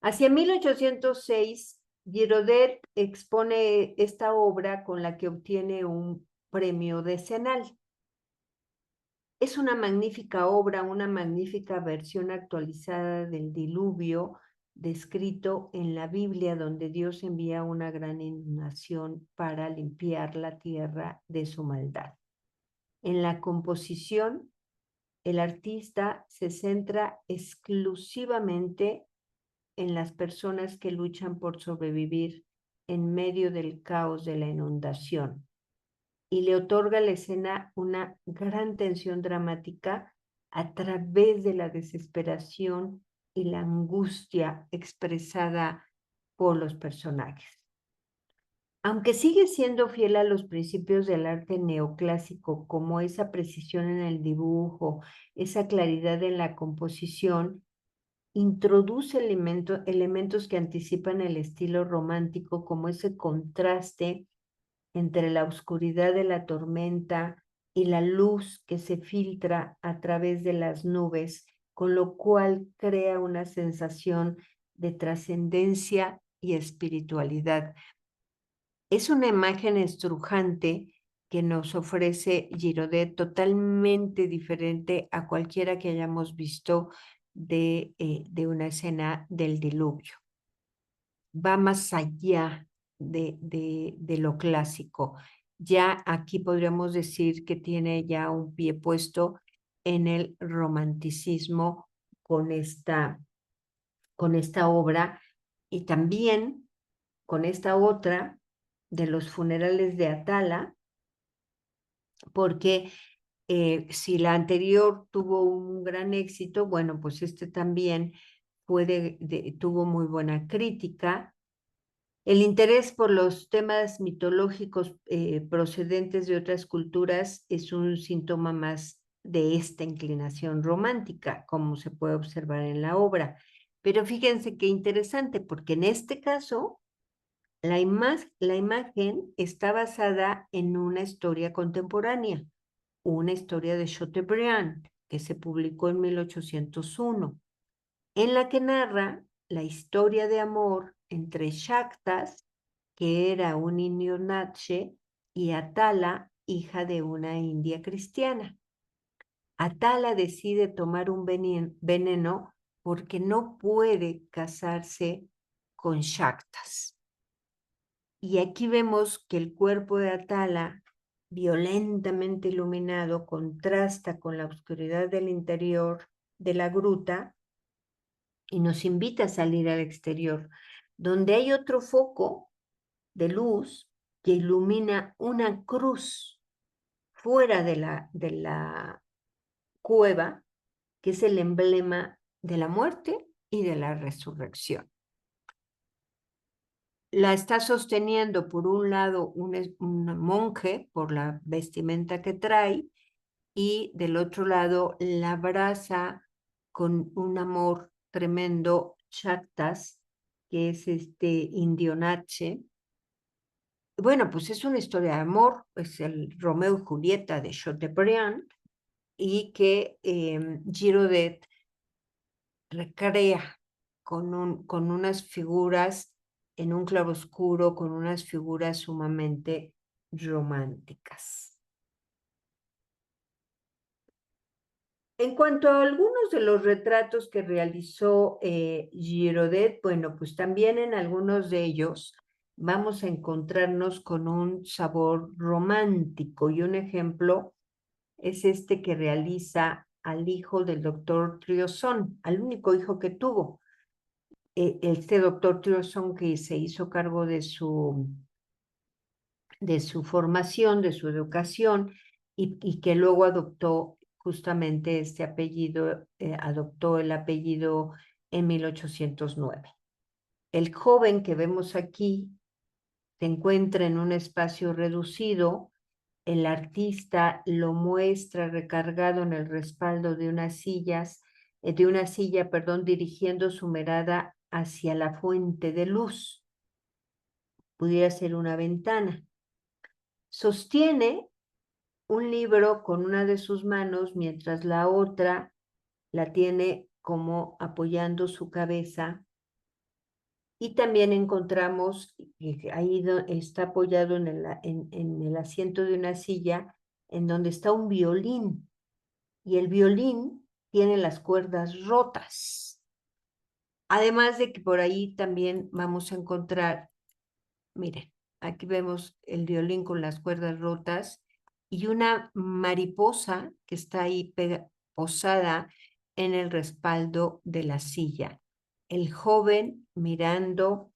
A: Hacia 1806, Girodet expone esta obra con la que obtiene un premio decenal. Es una magnífica obra, una magnífica versión actualizada del diluvio descrito en la Biblia, donde Dios envía una gran inundación para limpiar la tierra de su maldad. En la composición, el artista se centra exclusivamente en las personas que luchan por sobrevivir en medio del caos de la inundación, y le otorga a la escena una gran tensión dramática a través de la desesperación y la angustia expresada por los personajes. Aunque sigue siendo fiel a los principios del arte neoclásico, como esa precisión en el dibujo, esa claridad en la composición, introduce elementos que anticipan el estilo romántico, como ese contraste entre la oscuridad de la tormenta y la luz que se filtra a través de las nubes, con lo cual crea una sensación de trascendencia y espiritualidad. Es una imagen estrujante que nos ofrece Girodet, totalmente diferente a cualquiera que hayamos visto de una escena del diluvio. Va más allá de lo clásico. Ya aquí podríamos decir que tiene ya un pie puesto en el romanticismo con esta obra, y también con esta otra de los funerales de Atala, porque si la anterior tuvo un gran éxito, bueno, pues este también tuvo muy buena crítica. El interés por los temas mitológicos procedentes de otras culturas es un síntoma más de esta inclinación romántica, como se puede observar en la obra. Pero fíjense qué interesante, porque en este caso la imagen está basada en una historia contemporánea, una historia de Chateaubriand, que se publicó en 1801, en la que narra la historia de amor entre Shaktas, que era un indio natche, y Atala, hija de una india cristiana. Atala decide tomar un veneno porque no puede casarse con Shaktas. Y aquí vemos que el cuerpo de Atala violentamente iluminado, contrasta con la oscuridad del interior de la gruta y nos invita a salir al exterior, donde hay otro foco de luz que ilumina una cruz fuera de la cueva, que es el emblema de la muerte y de la resurrección. La está sosteniendo por un lado un monje por la vestimenta que trae y del otro lado la abraza con un amor tremendo Chactas, que es Indionache. Bueno, pues es una historia de amor, es el Romeo y Julieta de Chateaubriand, y que Girodet recrea con unas figuras en un claroscuro, con unas figuras sumamente románticas. En cuanto a algunos de los retratos que realizó Girodet, bueno, pues también en algunos de ellos vamos a encontrarnos con un sabor romántico, y un ejemplo es este que realiza al hijo del doctor Triosson, al único hijo que tuvo. Este doctor Triosson, que se hizo cargo de su formación, de su educación, y que luego adoptó justamente este apellido, adoptó el apellido en 1809. El joven que vemos aquí se encuentra en un espacio reducido. El artista lo muestra recargado en el respaldo de unas sillas, perdón, dirigiendo su mirada hacia la fuente de luz. Pudiera ser una ventana. Sostiene un libro con una de sus manos, mientras la otra la tiene como apoyando su cabeza. Y también encontramos que ahí está apoyado en el asiento de una silla, en donde está un violín. Y el violín tiene las cuerdas rotas. Además de que por ahí también vamos a encontrar, miren, aquí vemos el violín con las cuerdas rotas y una mariposa que está ahí posada en el respaldo de la silla. El joven mirando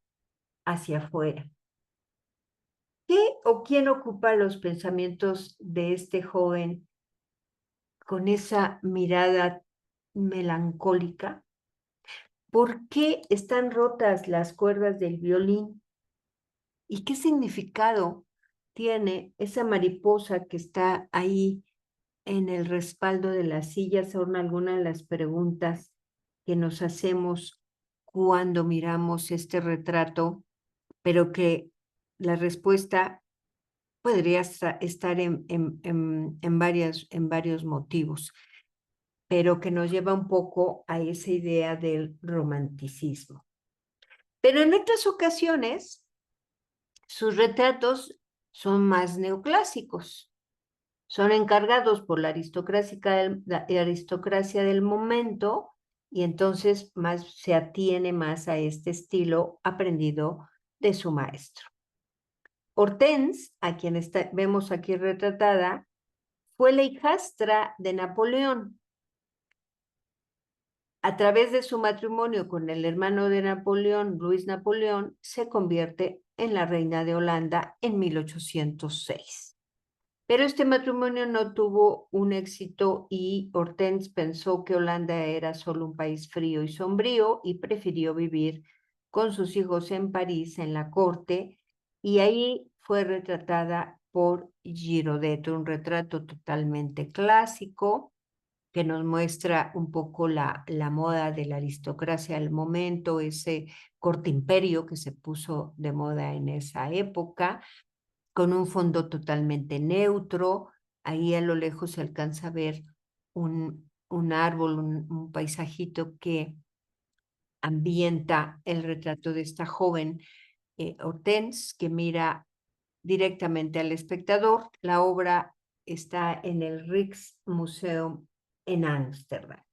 A: hacia afuera. ¿Qué o quién ocupa los pensamientos de este joven con esa mirada melancólica? ¿Por qué están rotas las cuerdas del violín? ¿Y qué significado tiene esa mariposa que está ahí en el respaldo de la silla? Son algunas de las preguntas que nos hacemos cuando miramos este retrato, pero que la respuesta podría estar en varios motivos, pero que nos lleva un poco a esa idea del romanticismo. Pero en otras ocasiones, sus retratos son más neoclásicos. Son encargados por la aristocracia del momento, y entonces se atiene más a este estilo aprendido de su maestro. Hortense, a quien vemos aquí retratada, fue la hijastra de Napoleón. A través de su matrimonio con el hermano de Napoleón, Luis Napoleón, se convierte en la reina de Holanda en 1806. Pero este matrimonio no tuvo un éxito y Hortense pensó que Holanda era solo un país frío y sombrío y prefirió vivir con sus hijos en París, en la corte, y ahí fue retratada por Girodet, un retrato totalmente clásico que nos muestra un poco la moda de la aristocracia del momento, ese corte imperio que se puso de moda en esa época, con un fondo totalmente neutro. Ahí a lo lejos se alcanza a ver un árbol, un paisajito que ambienta el retrato de esta joven Hortense, que mira directamente al espectador. La obra está en el Rijksmuseum en Ámsterdam.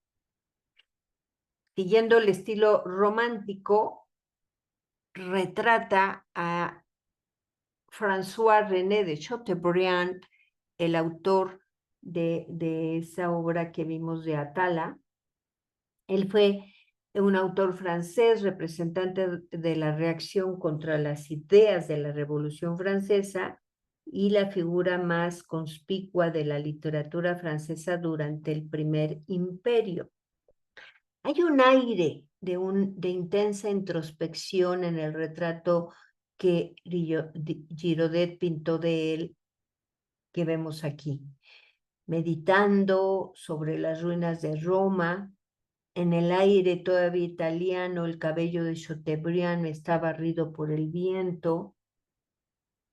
A: Siguiendo el estilo romántico, retrata a François René de Chateaubriand el autor de esa obra que vimos de Atala. Él fue un autor francés, representante de la reacción contra las ideas de la Revolución Francesa y la figura más conspicua de la literatura francesa durante el Primer Imperio. Hay un aire de intensa introspección en el retrato que Girodet pintó de él, que vemos aquí, meditando sobre las ruinas de Roma. En el aire todavía italiano, el cabello de Chateaubriand está barrido por el viento.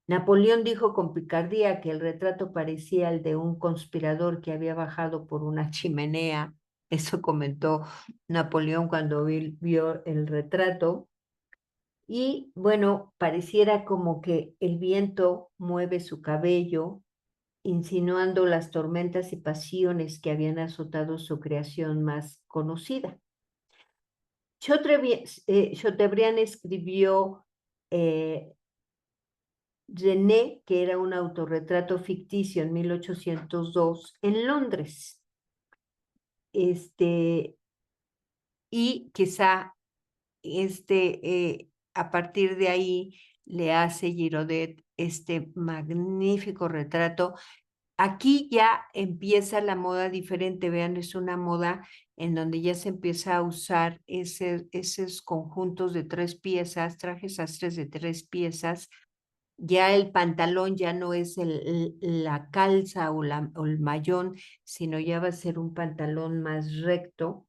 A: Napoleón dijo con picardía que el retrato parecía el de un conspirador que había bajado por una chimenea. Eso comentó Napoleón cuando vio el retrato. Y bueno, pareciera como que el viento mueve su cabello, insinuando las tormentas y pasiones que habían azotado su creación más conocida. Chateaubriand escribió René, que era un autorretrato ficticio en 1802 en Londres. Y quizá a partir de ahí le hace Girodet este magnífico retrato. Aquí ya empieza la moda diferente, vean, es una moda en donde ya se empieza a usar esos conjuntos de 3 piezas, trajes sastres de 3 piezas. Ya el pantalón ya no es la calza o el mayón, sino ya va a ser un pantalón más recto,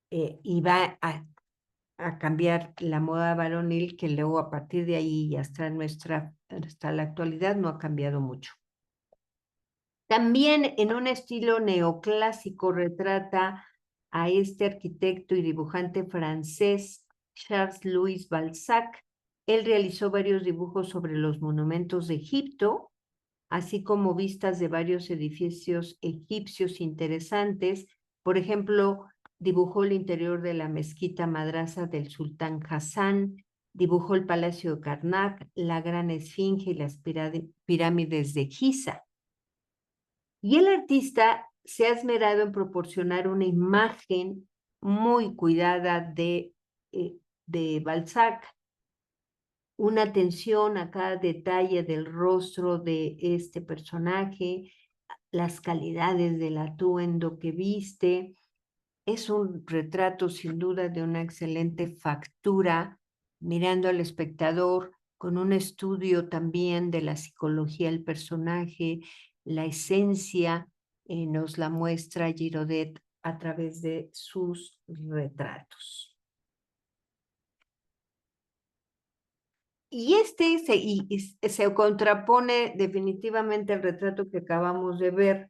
A: y va a cambiar la moda varonil, que luego a partir de ahí y hasta la actualidad no ha cambiado mucho. También en un estilo neoclásico retrata a este arquitecto y dibujante francés, Charles-Louis Balzac. Él realizó varios dibujos sobre los monumentos de Egipto, así como vistas de varios edificios egipcios interesantes. Por ejemplo, dibujó el interior de la mezquita madraza del sultán Hassan, dibujó el palacio de Karnak, la gran esfinge y las pirámides de Giza. Y el artista se ha esmerado en proporcionar una imagen muy cuidada de Balzac, una atención a cada detalle del rostro de este personaje, las calidades del atuendo que viste. Es un retrato sin duda de una excelente factura, mirando al espectador con un estudio también de la psicología del personaje, la esencia, nos la muestra Girodet a través de sus retratos. Y se contrapone definitivamente al retrato que acabamos de ver,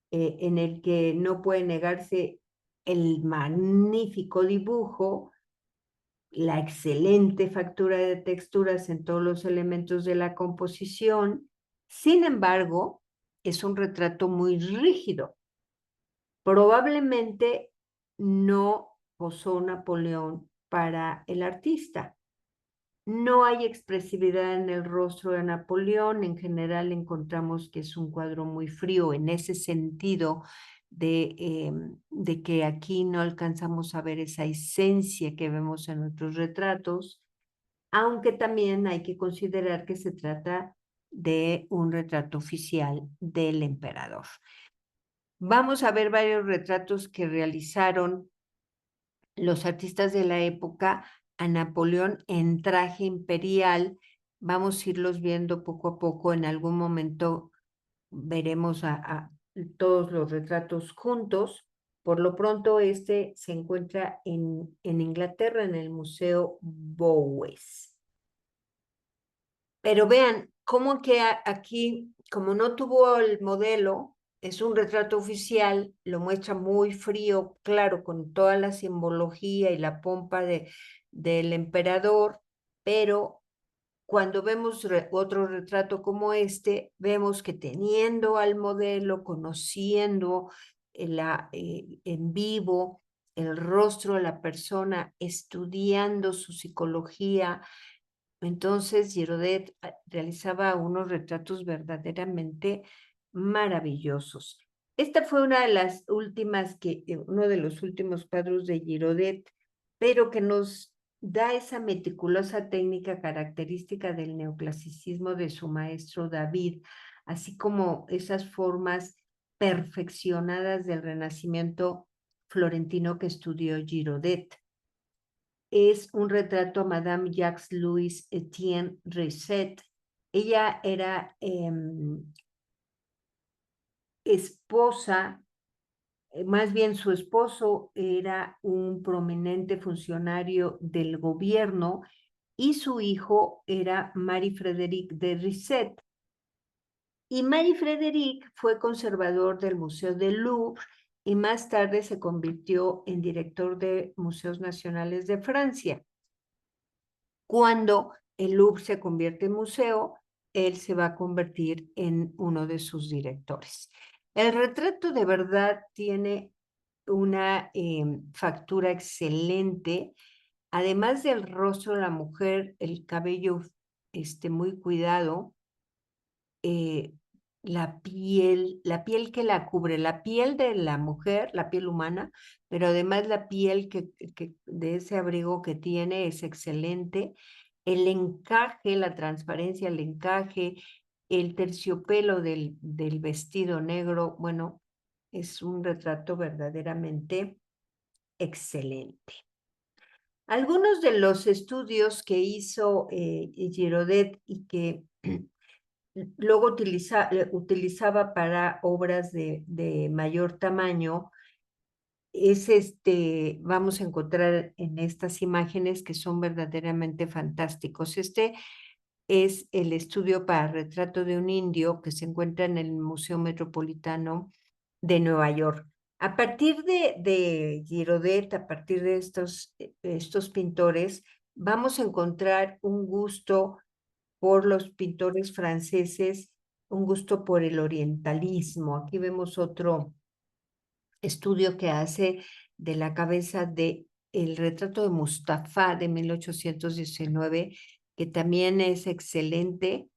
A: en el que no puede negarse el magnífico dibujo, la excelente factura de texturas en todos los elementos de la composición. Sin embargo, es un retrato muy rígido. Probablemente no posó Napoleón para el artista. No hay expresividad en el rostro de Napoleón. En general encontramos que es un cuadro muy frío en ese sentido de que aquí no alcanzamos a ver esa esencia que vemos en otros retratos, aunque también hay que considerar que se trata de un retrato oficial del emperador. Vamos a ver varios retratos que realizaron los artistas de la época a Napoleón en traje imperial. Vamos a irlos viendo poco a poco. En algún momento veremos a todos los retratos juntos. Por lo pronto, este se encuentra en Inglaterra, en el Museo Bowes. Pero vean, cómo que aquí, como no tuvo el modelo, es un retrato oficial, lo muestra muy frío, claro, con toda la simbología y la pompa del emperador, pero cuando vemos otro retrato como este, vemos que teniendo al modelo, conociendo en vivo el rostro de la persona, estudiando su psicología, entonces Girodet realizaba unos retratos verdaderamente maravillosos. Esta fue una de las últimas uno de los últimos cuadros de Girodet, pero que nos da esa meticulosa técnica característica del neoclasicismo de su maestro David, así como esas formas perfeccionadas del Renacimiento florentino que estudió Girodet. Es un retrato a Madame Jacques-Louis Etienne Risset. Ella era esposa, más bien su esposo era un prominente funcionario del gobierno y su hijo era Marie-Frédéric de Risset. Y Marie-Frédéric fue conservador del Museo del Louvre y más tarde se convirtió en director de Museos Nacionales de Francia. Cuando el Louvre se convierte en museo, él se va a convertir en uno de sus directores. El retrato de verdad tiene una factura excelente. Además del rostro de la mujer, el cabello muy cuidado, la piel que la cubre, la piel de la mujer, la piel humana, pero además la piel de ese abrigo que tiene es excelente. El encaje, la transparencia, el encaje, el terciopelo del vestido negro, bueno, es un retrato verdaderamente excelente. Algunos de los estudios que hizo Girodet y que luego utilizaba para obras de mayor tamaño, es vamos a encontrar en estas imágenes que son verdaderamente fantásticos. Este es el estudio para retrato de un indio que se encuentra en el Museo Metropolitano de Nueva York. A partir de Girodet, a partir de estos pintores, vamos a encontrar un gusto por los pintores franceses, un gusto por el orientalismo. Aquí vemos otro estudio que hace de la cabeza de el retrato de Mustafa de 1819, que también es excelente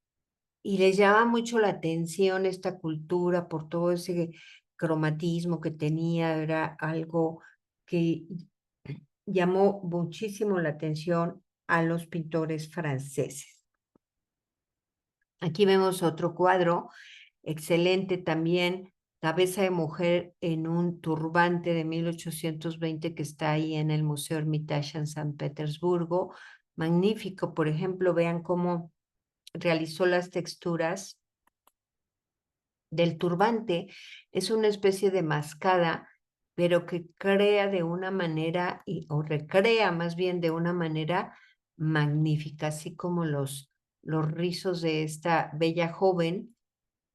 A: y les llama mucho la atención esta cultura por todo ese cromatismo que tenía, era algo que llamó muchísimo la atención a los pintores franceses. Aquí vemos otro cuadro, excelente también, cabeza de mujer en un turbante de 1820 que está ahí en el Museo Hermitage en San Petersburgo. Magnífico, por ejemplo, vean cómo realizó las texturas del turbante. Es una especie de mascada, pero que crea de una manera, o recrea más bien de una manera magnífica, así como los rizos de esta bella joven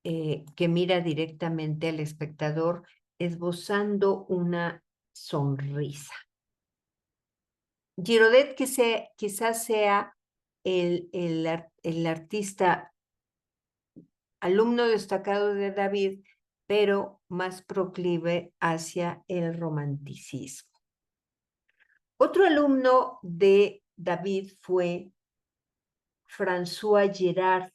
A: que mira directamente al espectador, esbozando una sonrisa. Girodet quizás sea el artista alumno destacado de David, pero más proclive hacia el romanticismo. Otro alumno de David fue François Gérard.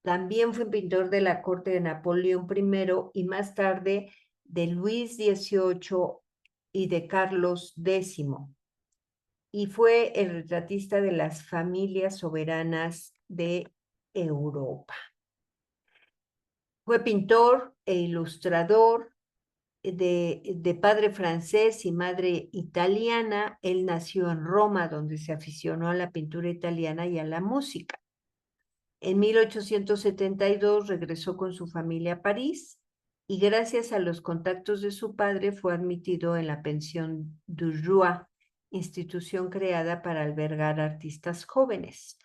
A: También fue pintor de la corte de Napoleón I y más tarde de Luis XVIII y de Carlos X. Y fue el retratista de las familias soberanas de Europa. Fue pintor e ilustrador de padre francés y madre italiana. Él nació en Roma, donde se aficionó a la pintura italiana y a la música. En 1872 regresó con su familia a París y gracias a los contactos de su padre fue admitido en la Pensión du Roi, institución creada para albergar artistas jóvenes.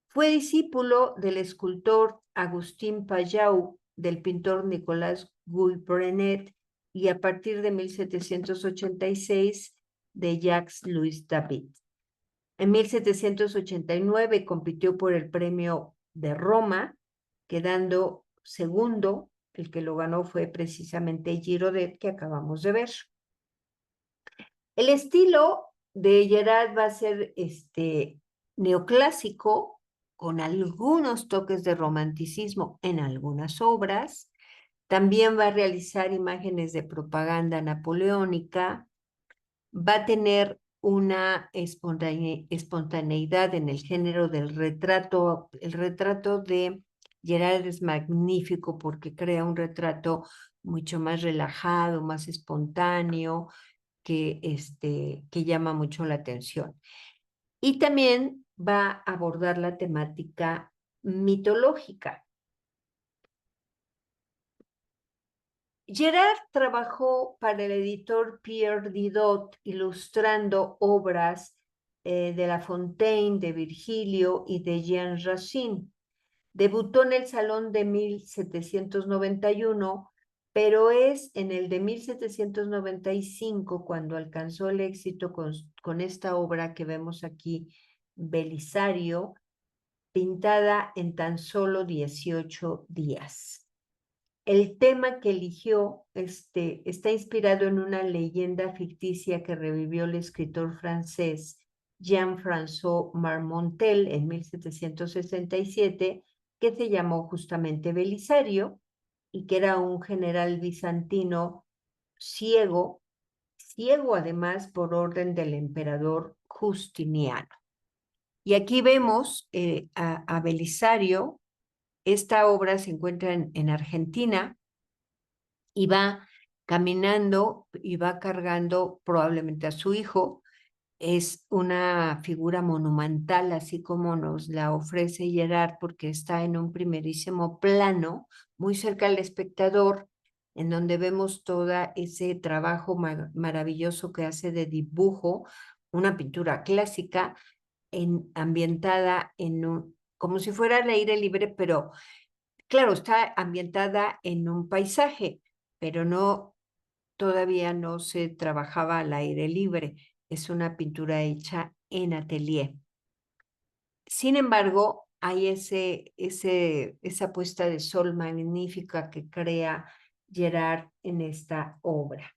A: Fue discípulo del escultor Agustín Pajau, del pintor Nicolas Guy-Brenet y a partir de 1786 de Jacques-Louis David. En 1789 compitió por el premio de Roma, quedando segundo. El que lo ganó fue precisamente Girodet, que acabamos de ver. El estilo de Gérard va a ser neoclásico, con algunos toques de romanticismo en algunas obras. También va a realizar imágenes de propaganda napoleónica, va a tener una espontaneidad en el género del retrato. El retrato de Gerard es magnífico porque crea un retrato mucho más relajado, más espontáneo, que llama mucho la atención. Y también va a abordar la temática mitológica. Gerard trabajó para el editor Pierre Didot, ilustrando obras de La Fontaine, de Virgilio y de Jean Racine. Debutó en el Salón de 1791, pero es en el de 1795 cuando alcanzó el éxito con esta obra que vemos aquí, Belisario, pintada en tan solo 18 días. El tema que eligió está inspirado en una leyenda ficticia que revivió el escritor francés Jean-François Marmontel en 1767, que se llamó justamente Belisario, y que era un general bizantino ciego además por orden del emperador Justiniano. Y aquí vemos a Belisario. Esta obra se encuentra en Argentina y va caminando y va cargando probablemente a su hijo. Es una figura monumental, así como nos la ofrece Gerard, porque está en un primerísimo plano, muy cerca al espectador, en donde vemos todo ese trabajo maravilloso que hace de dibujo, una pintura clásica, ambientada como si fuera al aire libre, pero claro, está ambientada en un paisaje, pero todavía no se trabajaba al aire libre. Es una pintura hecha en atelier. Sin embargo, hay esa puesta de sol magnífica que crea Gerard en esta obra.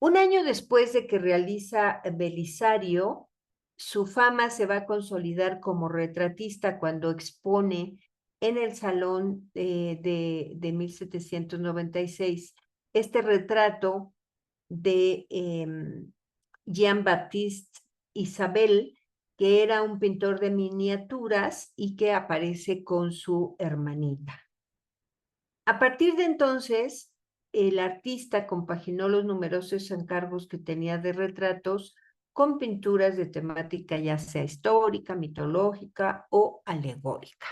A: Un año después de que realiza Belisario, su fama se va a consolidar como retratista cuando expone en el Salón de 1796 este retrato de Jean-Baptiste Isabel, que era un pintor de miniaturas y que aparece con su hermanita. A partir de entonces, el artista compaginó los numerosos encargos que tenía de retratos con pinturas de temática ya sea histórica, mitológica o alegórica.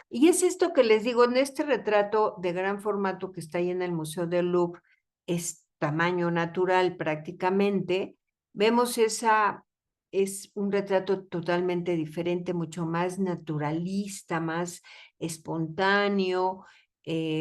A: Y es esto que les digo, en este retrato de gran formato que está ahí en el Museo del Louvre, es tamaño natural prácticamente, vemos es un retrato totalmente diferente, mucho más naturalista, más espontáneo,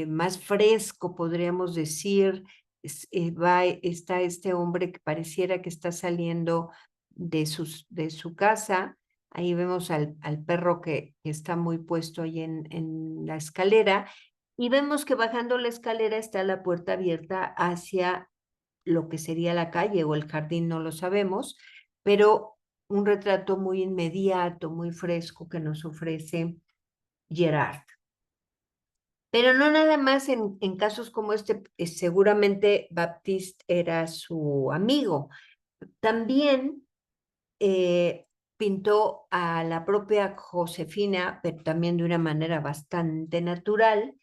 A: más fresco, podríamos decir. Está este hombre que pareciera que está saliendo de su casa. Ahí vemos al perro que está muy puesto ahí en la escalera, y vemos que bajando la escalera está la puerta abierta hacia lo que sería la calle o el jardín, no lo sabemos, pero un retrato muy inmediato, muy fresco que nos ofrece Gerard. Pero no nada más en casos como este, seguramente Baptiste era su amigo. También pintó a la propia Josefina, pero también de una manera bastante natural.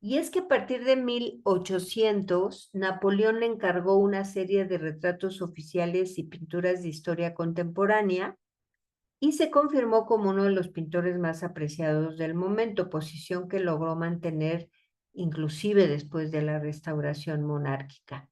A: Y es que a partir de 1800, Napoleón le encargó una serie de retratos oficiales y pinturas de historia contemporánea, y se confirmó como uno de los pintores más apreciados del momento, posición que logró mantener inclusive después de la restauración monárquica.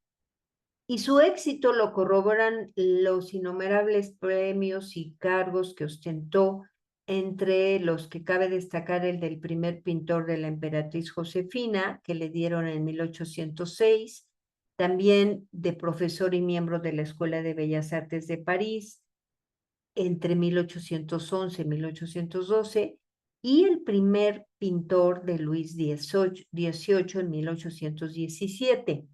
A: Y su éxito lo corroboran los innumerables premios y cargos que ostentó, entre los que cabe destacar el del primer pintor de la emperatriz Josefina, que le dieron en 1806, también de profesor y miembro de la Escuela de Bellas Artes de París entre 1811 y 1812, y el primer pintor de Luis XVIII en 1817.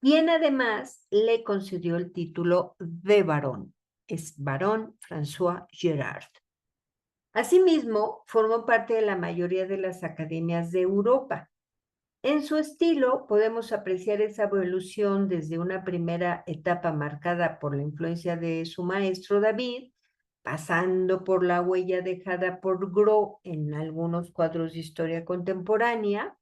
A: Quien además le concedió el título de barón. Es barón François Gerard. Asimismo, formó parte de la mayoría de las academias de Europa. En su estilo podemos apreciar esa evolución desde una primera etapa marcada por la influencia de su maestro David, pasando por la huella dejada por Gros en algunos cuadros de historia contemporánea,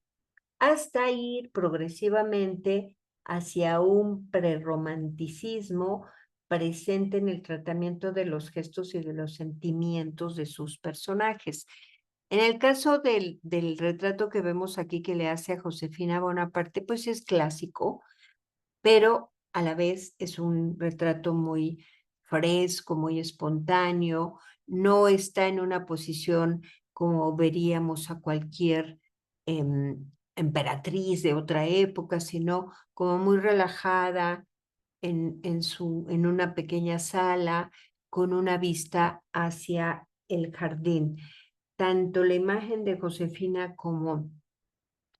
A: hasta ir progresivamente hacia un prerromanticismo presente en el tratamiento de los gestos y de los sentimientos de sus personajes. En el caso del retrato que vemos aquí que le hace a Josefina Bonaparte, pues es clásico, pero a la vez es un retrato muy fresco, muy espontáneo, no está en una posición como veríamos a cualquier emperatriz de otra época, sino como muy relajada en una pequeña sala con una vista hacia el jardín. Tanto la imagen de Josefina como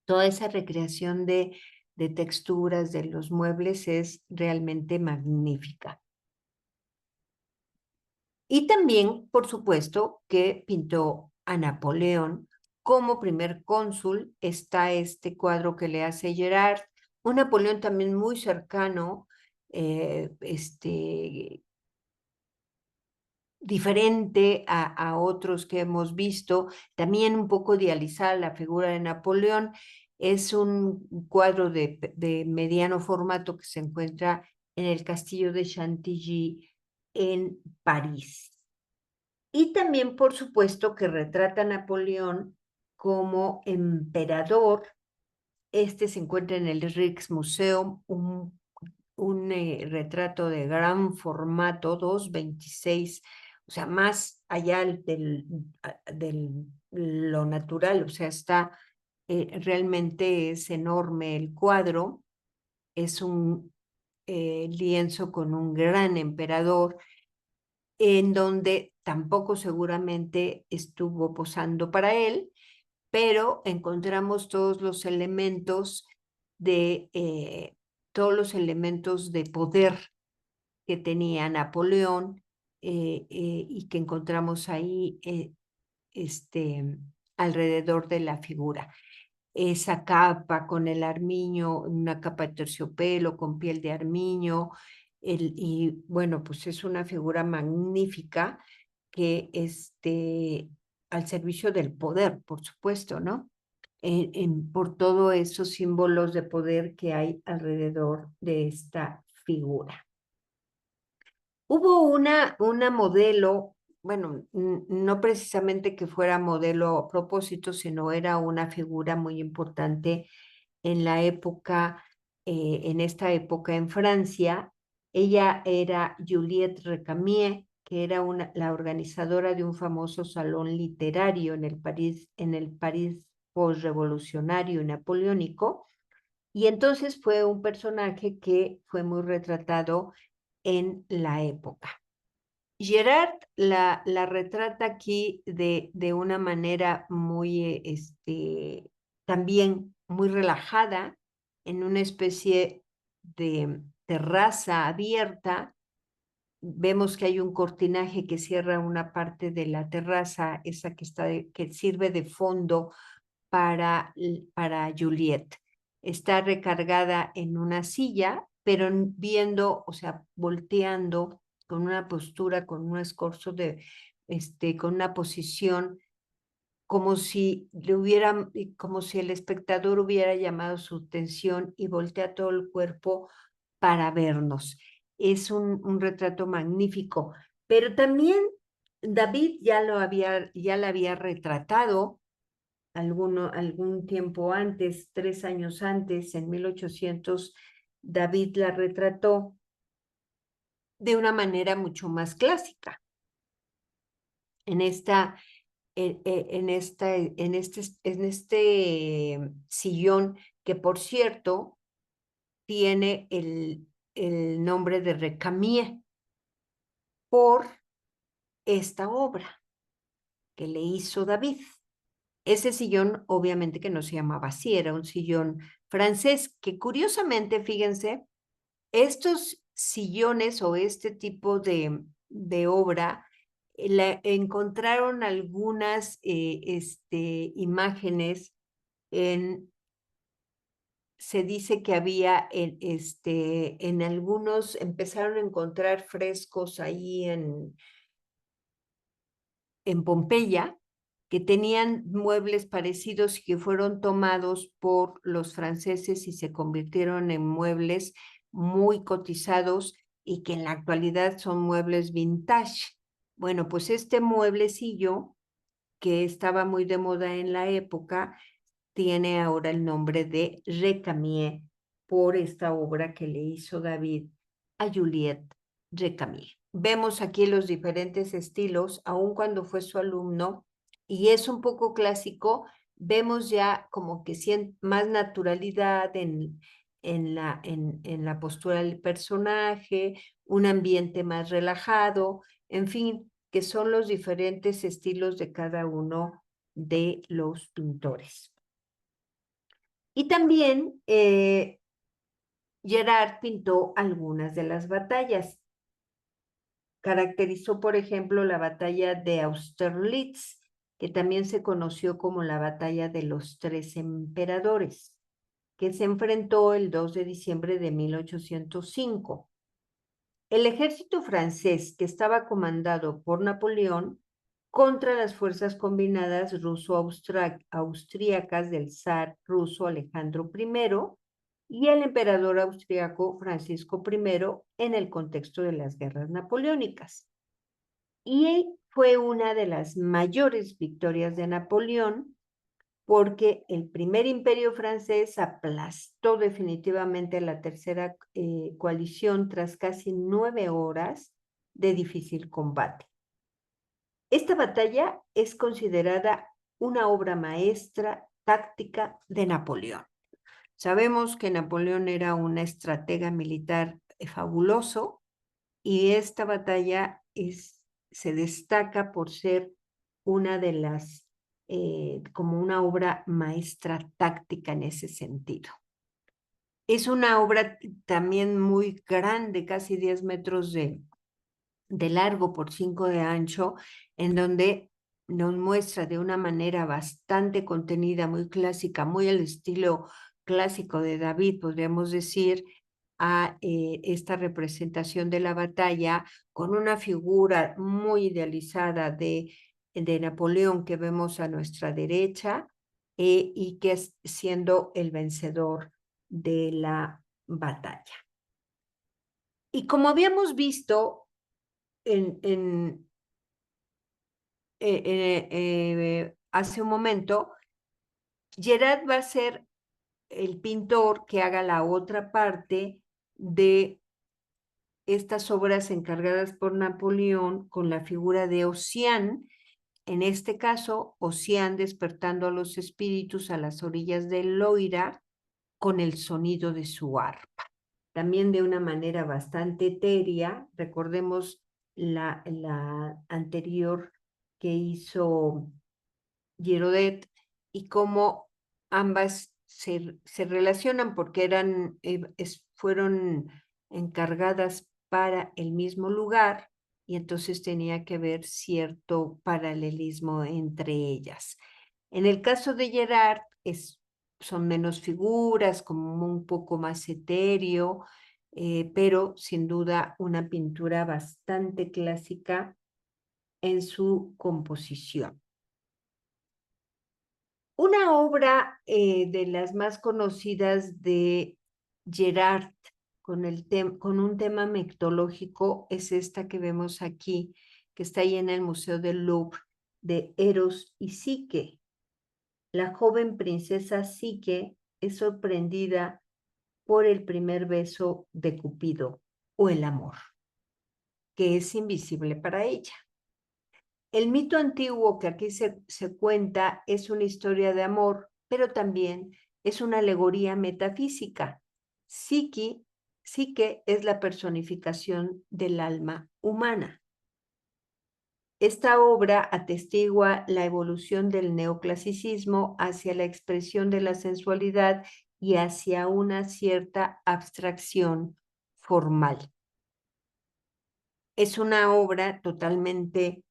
A: toda esa recreación de texturas de los muebles es realmente magnífica. Y también, por supuesto, que pintó a Napoleón como primer cónsul. Está este cuadro que le hace Gerard, un Napoleón también muy cercano, diferente a otros que hemos visto, también un poco idealizada la figura de Napoleón. Es un cuadro de mediano formato que se encuentra en el castillo de Chantilly en París. Y también, por supuesto, que retrata a Napoleón como emperador. Este se encuentra en el Rijksmuseum, un retrato de gran formato, 2,26, o sea, más allá del lo natural, o sea, está, realmente es enorme el cuadro, es un lienzo con un gran emperador, en donde tampoco seguramente estuvo posando para él, pero encontramos todos los elementos de poder que tenía Napoleón, y que encontramos ahí, alrededor de la figura. Esa capa con el armiño, una capa de terciopelo con piel de armiño, y bueno, pues es una figura magnífica que al servicio del poder, por supuesto, ¿no? Por todos esos símbolos de poder que hay alrededor de esta figura. Hubo una modelo, bueno, no precisamente que fuera modelo a propósito, sino era una figura muy importante en la época, en esta época en Francia. Ella era Juliette Recamier, que era la organizadora de un famoso salón literario en el París postrevolucionario y napoleónico, y entonces fue un personaje que fue muy retratado en la época. Gerard la retrata aquí de una manera muy, también muy relajada, en una especie de terraza abierta. Vemos que hay un cortinaje que cierra una parte de la terraza, esa que sirve de fondo para Juliet. Está recargada en una silla, pero viendo, o sea, volteando con una postura, con un escorzo con una posición como si como si el espectador hubiera llamado su atención y voltea todo el cuerpo para vernos. Es un retrato magnífico, pero también David ya la había retratado algún tiempo antes, 3 años antes, en 1800, David la retrató de una manera mucho más clásica. En este sillón, que por cierto tiene el nombre de Recamier por esta obra que le hizo David. Ese sillón obviamente que no se llamaba así, era un sillón francés, que curiosamente, fíjense, estos sillones o este tipo de obra encontraron algunas imágenes se dice que había en algunos, empezaron a encontrar frescos ahí en Pompeya, que tenían muebles parecidos y que fueron tomados por los franceses y se convirtieron en muebles muy cotizados y que en la actualidad son muebles vintage. Bueno, pues este mueblecillo que estaba muy de moda en la época tiene ahora el nombre de Recamier por esta obra que le hizo David a Juliette Recamier. Vemos aquí los diferentes estilos, aun cuando fue su alumno, y es un poco clásico, vemos ya como que más naturalidad en la postura del personaje, un ambiente más relajado, en fin, que son los diferentes estilos de cada uno de los pintores. Y también Gerard pintó algunas de las batallas. Caracterizó, por ejemplo, la batalla de Austerlitz, que también se conoció como la batalla de los 3 emperadores, que se enfrentó el 2 de diciembre de 1805. El ejército francés, que estaba comandado por Napoleón, contra las fuerzas combinadas ruso-austríacas del zar ruso Alejandro I y el emperador austriaco Francisco I en el contexto de las guerras napoleónicas. Y fue una de las mayores victorias de Napoleón porque el primer imperio francés aplastó definitivamente la tercera coalición tras casi 9 horas de difícil combate. Esta batalla es considerada una obra maestra táctica de Napoleón. Sabemos que Napoleón era un estratega militar fabuloso y esta batalla se destaca por ser una de las, como una obra maestra táctica en ese sentido. Es una obra también muy grande, casi 10 metros de largo por 5 de ancho, en donde nos muestra de una manera bastante contenida, muy clásica, muy al estilo clásico de David, podríamos decir, a esta representación de la batalla con una figura muy idealizada de Napoleón que vemos a nuestra derecha y que es siendo el vencedor de la batalla. Y como habíamos visto hace un momento, Gerard va a ser el pintor que haga la otra parte de estas obras encargadas por Napoleón con la figura de Ossian, en este caso, Ossian despertando a los espíritus a las orillas del Loira con el sonido de su arpa. También de una manera bastante etérea, recordemos la anterior que hizo Girodet y cómo ambas se relacionan porque fueron encargadas para el mismo lugar y entonces tenía que haber cierto paralelismo entre ellas. En el caso de Gerard son menos figuras, como un poco más etéreo, pero sin duda una pintura bastante clásica en su composición. Una obra de las más conocidas de Gerard con un tema mitológico es esta que vemos aquí, que está ahí en el Museo del Louvre, de Eros y Psique. La joven princesa Psique es sorprendida por el primer beso de Cupido o el amor, que es invisible para ella. El mito antiguo que aquí se cuenta es una historia de amor, pero también es una alegoría metafísica. Psique es la personificación del alma humana. Esta obra atestigua la evolución del neoclasicismo hacia la expresión de la sensualidad y hacia una cierta abstracción formal. Es una obra totalmente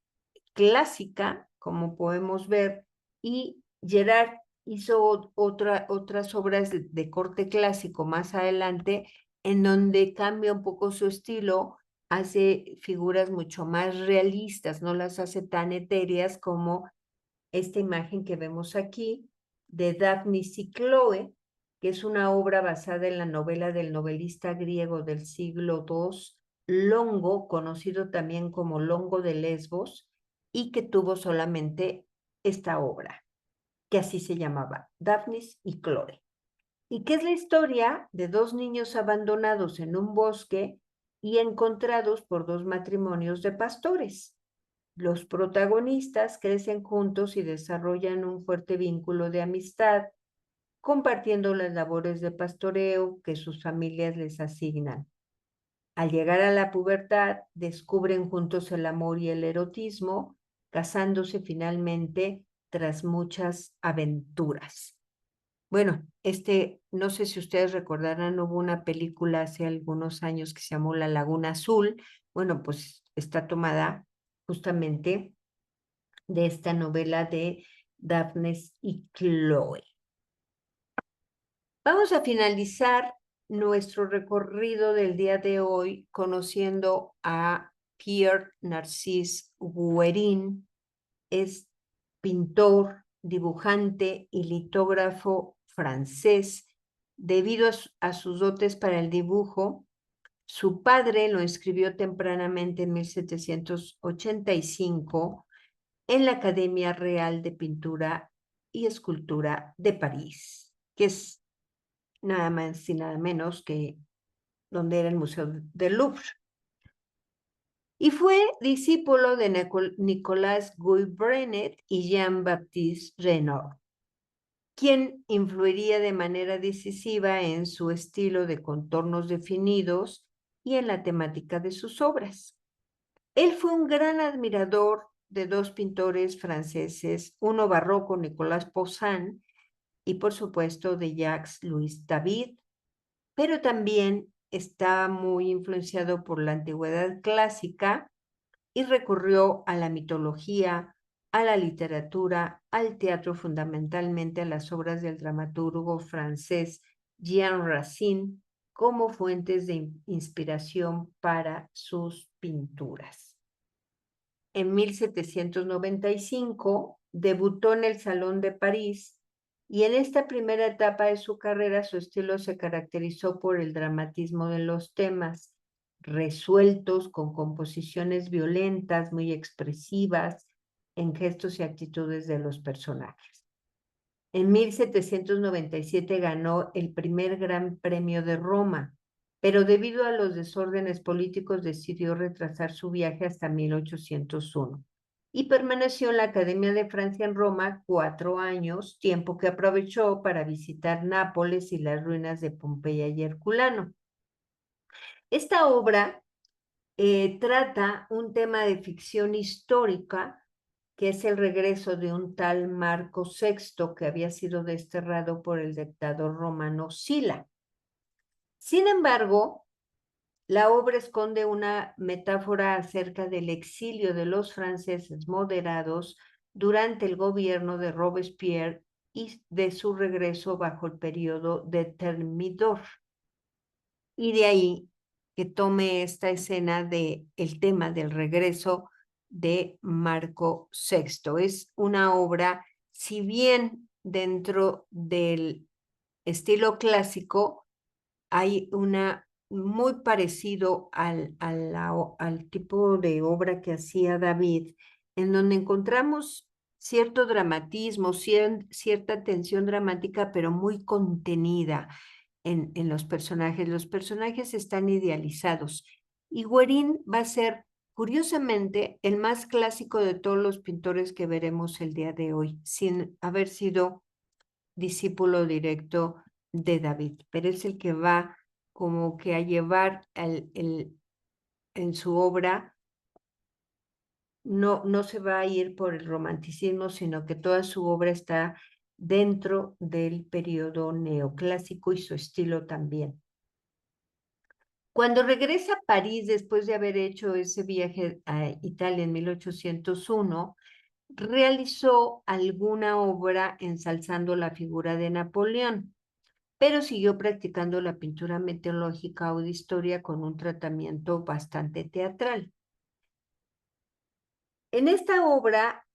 A: clásica, como podemos ver, y Gerard hizo otras obras de corte clásico más adelante, en donde cambia un poco su estilo, hace figuras mucho más realistas, no las hace tan etéreas como esta imagen que vemos aquí de Daphnis y Chloe, que es una obra basada en la novela del novelista griego del siglo II, Longo, conocido también como Longo de Lesbos, y que tuvo solamente esta obra, que así se llamaba, Daphnis y Chloe, y que es la historia de dos niños abandonados en un bosque y encontrados por dos matrimonios de pastores. Los protagonistas crecen juntos y desarrollan un fuerte vínculo de amistad, compartiendo las labores de pastoreo que sus familias les asignan. Al llegar a la pubertad, descubren juntos el amor y el erotismo, casándose finalmente tras muchas aventuras. Bueno, no sé si ustedes recordarán, hubo una película hace algunos años que se llamó La Laguna Azul. Bueno, pues está tomada justamente de esta novela de Daphnis y Chloe. Vamos a finalizar nuestro recorrido del día de hoy conociendo a Pierre Narcisse Guérin. Es pintor, dibujante y litógrafo francés. Debido a sus dotes para el dibujo, su padre lo inscribió tempranamente en 1785 en la Academia Real de Pintura y Escultura de París, que es nada más y nada menos que donde era el Museo del Louvre. Y fue discípulo de Nicolas Guy-Brenet y Jean-Baptiste Renoir, quien influiría de manera decisiva en su estilo de contornos definidos y en la temática de sus obras. Él fue un gran admirador de dos pintores franceses, uno barroco, Nicolas Poussin, y por supuesto de Jacques-Louis David, pero también está muy influenciado por la antigüedad clásica y recurrió a la mitología, a la literatura, al teatro, fundamentalmente a las obras del dramaturgo francés Jean Racine, como fuentes de inspiración para sus pinturas. En 1795 debutó en el Salón de París y en esta primera etapa de su carrera su estilo se caracterizó por el dramatismo de los temas, resueltos con composiciones violentas, muy expresivas en gestos y actitudes de los personajes. En 1797 ganó el primer Gran Premio de Roma, pero debido a los desórdenes políticos decidió retrasar su viaje hasta 1801 y permaneció en la Academia de Francia en Roma 4 años, tiempo que aprovechó para visitar Nápoles y las ruinas de Pompeya y Herculano. Esta obra trata un tema de ficción histórica, que es el regreso de un tal Marco VI que había sido desterrado por el dictador romano Sila. Sin embargo, la obra esconde una metáfora acerca del exilio de los franceses moderados durante el gobierno de Robespierre y de su regreso bajo el periodo de Thermidor. Y de ahí que tome esta escena el tema del regreso de Marco VI. Es una obra, si bien dentro del estilo clásico hay una muy parecido al tipo de obra que hacía David, en donde encontramos cierto dramatismo, cierta tensión dramática, pero muy contenida en los personajes. Los personajes están idealizados. Y Guérin va a ser, curiosamente, el más clásico de todos los pintores que veremos el día de hoy, sin haber sido discípulo directo de David, pero es el que va como que a llevar en su obra, no se va a ir por el romanticismo, sino que toda su obra está dentro del periodo neoclásico y su estilo también. Cuando regresa a París después de haber hecho ese viaje a Italia en 1801, realizó alguna obra ensalzando la figura de Napoleón, pero siguió practicando la pintura mitológica o de historia con un tratamiento bastante teatral. En esta obra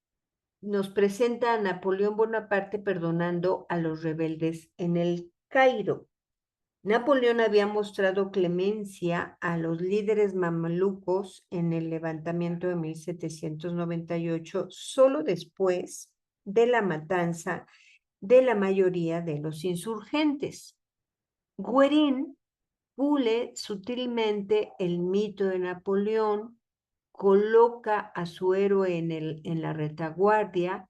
A: nos presenta a Napoleón Bonaparte perdonando a los rebeldes en el Cairo. Napoleón había mostrado clemencia a los líderes mamelucos en el levantamiento de 1798, solo después de la matanza de la mayoría de los insurgentes. Guerin pule sutilmente el mito de Napoleón, coloca a su héroe en la retaguardia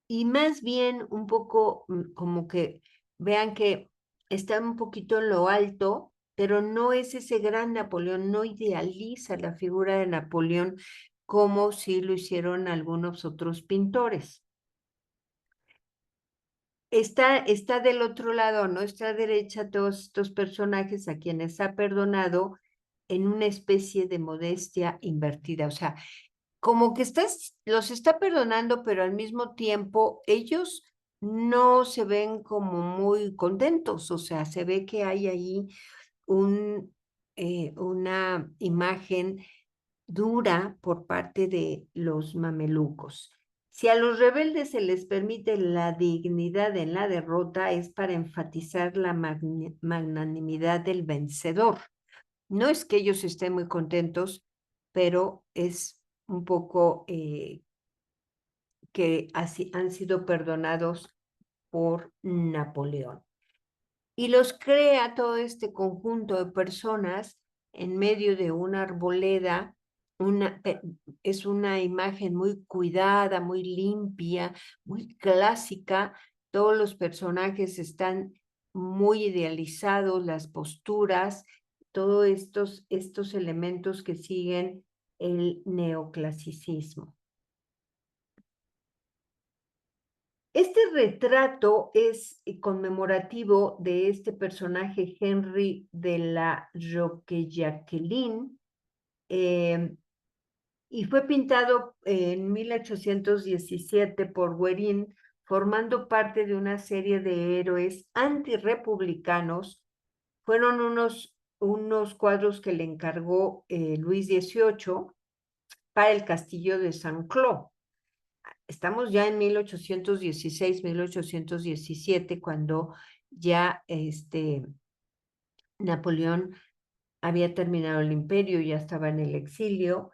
A: y más bien un poco como que vean que está un poquito en lo alto, pero no es ese gran Napoleón, no idealiza la figura de Napoleón como si lo hicieron algunos otros pintores. Está del otro lado, a nuestra derecha, todos estos personajes a quienes ha perdonado en una especie de modestia invertida. O sea, como que los está perdonando, pero al mismo tiempo ellos no se ven como muy contentos. O sea, se ve que hay ahí una imagen dura por parte de los mamelucos. Si a los rebeldes se les permite la dignidad en la derrota, es para enfatizar la magnanimidad del vencedor. No es que ellos estén muy contentos, pero es un poco que así han sido perdonados por Napoleón. Y los crea todo este conjunto de personas en medio de una arboleda. Es una imagen muy cuidada, muy limpia, muy clásica. Todos los personajes están muy idealizados, las posturas, todos estos elementos que siguen el neoclasicismo. Este retrato es conmemorativo de este personaje Henry de la Roque-Jacqueline y fue pintado en 1817 por Guerin, formando parte de una serie de héroes antirrepublicanos. Fueron unos cuadros que le encargó Luis XVIII para el castillo de Saint-Cloud. Estamos ya en 1816, 1817, cuando ya Napoleón había terminado el imperio, ya estaba en el exilio.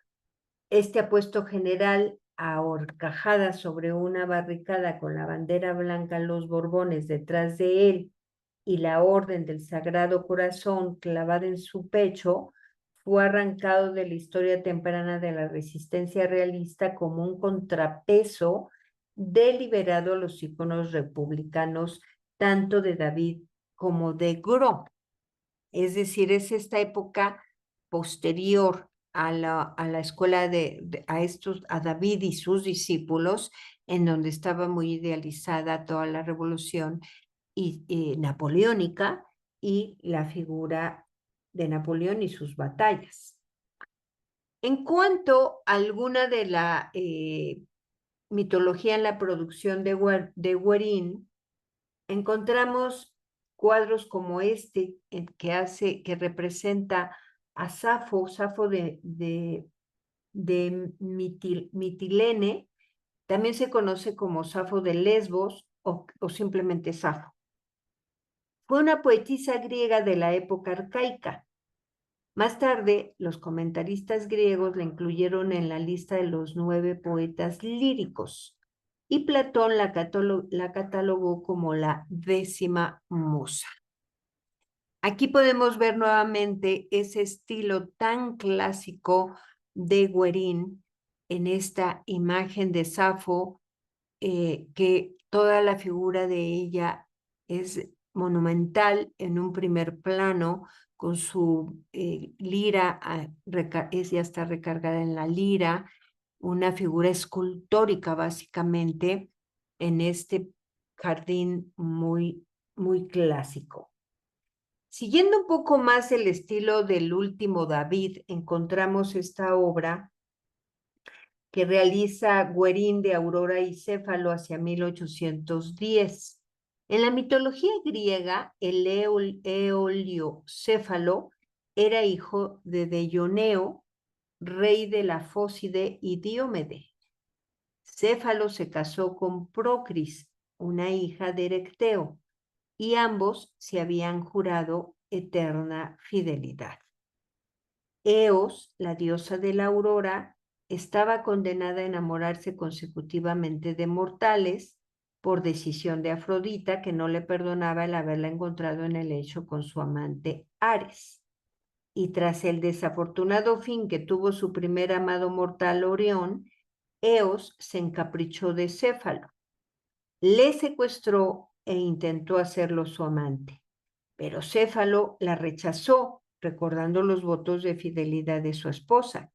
A: Este apuesto general a horcajadas sobre una barricada con la bandera blanca, los Borbones detrás de él y la Orden del Sagrado Corazón clavada en su pecho, fue arrancado de la historia temprana de la resistencia realista como un contrapeso deliberado a los íconos republicanos, tanto de David como de Gros. Es decir, es esta época posterior a la escuela a David y sus discípulos, en donde estaba muy idealizada toda la revolución napoleónica y la figura de Napoleón y sus batallas. En cuanto a alguna de la mitología en la producción de Guerin, encontramos cuadros como este que representa a Safo de Mitilene, también se conoce como Safo de Lesbos o simplemente Safo. Fue una poetisa griega de la época arcaica. Más tarde, los comentaristas griegos la incluyeron en la lista de los 9 poetas líricos y Platón la catalogó como la 10ª musa. Aquí podemos ver nuevamente ese estilo tan clásico de Guerin en esta imagen de Safo, que toda la figura de ella es monumental en un primer plano, con su lira, ella está recargada en la lira, una figura escultórica básicamente en este jardín muy, muy clásico. Siguiendo un poco más el estilo del último David, encontramos esta obra que realiza Guerín de Aurora y Céfalo hacia 1810. En la mitología griega, el Eoliocéfalo era hijo de Deioneo, rey de la Fócide y Diomede. Céfalo se casó con Procris, una hija de Erecteo, y ambos se habían jurado eterna fidelidad. Eos, la diosa de la aurora, estaba condenada a enamorarse consecutivamente de mortales por decisión de Afrodita, que no le perdonaba el haberla encontrado en el lecho con su amante Ares. Y tras el desafortunado fin que tuvo su primer amado mortal Orión, Eos se encaprichó de Céfalo, le secuestró e intentó hacerlo su amante, pero Céfalo la rechazó, recordando los votos de fidelidad de su esposa.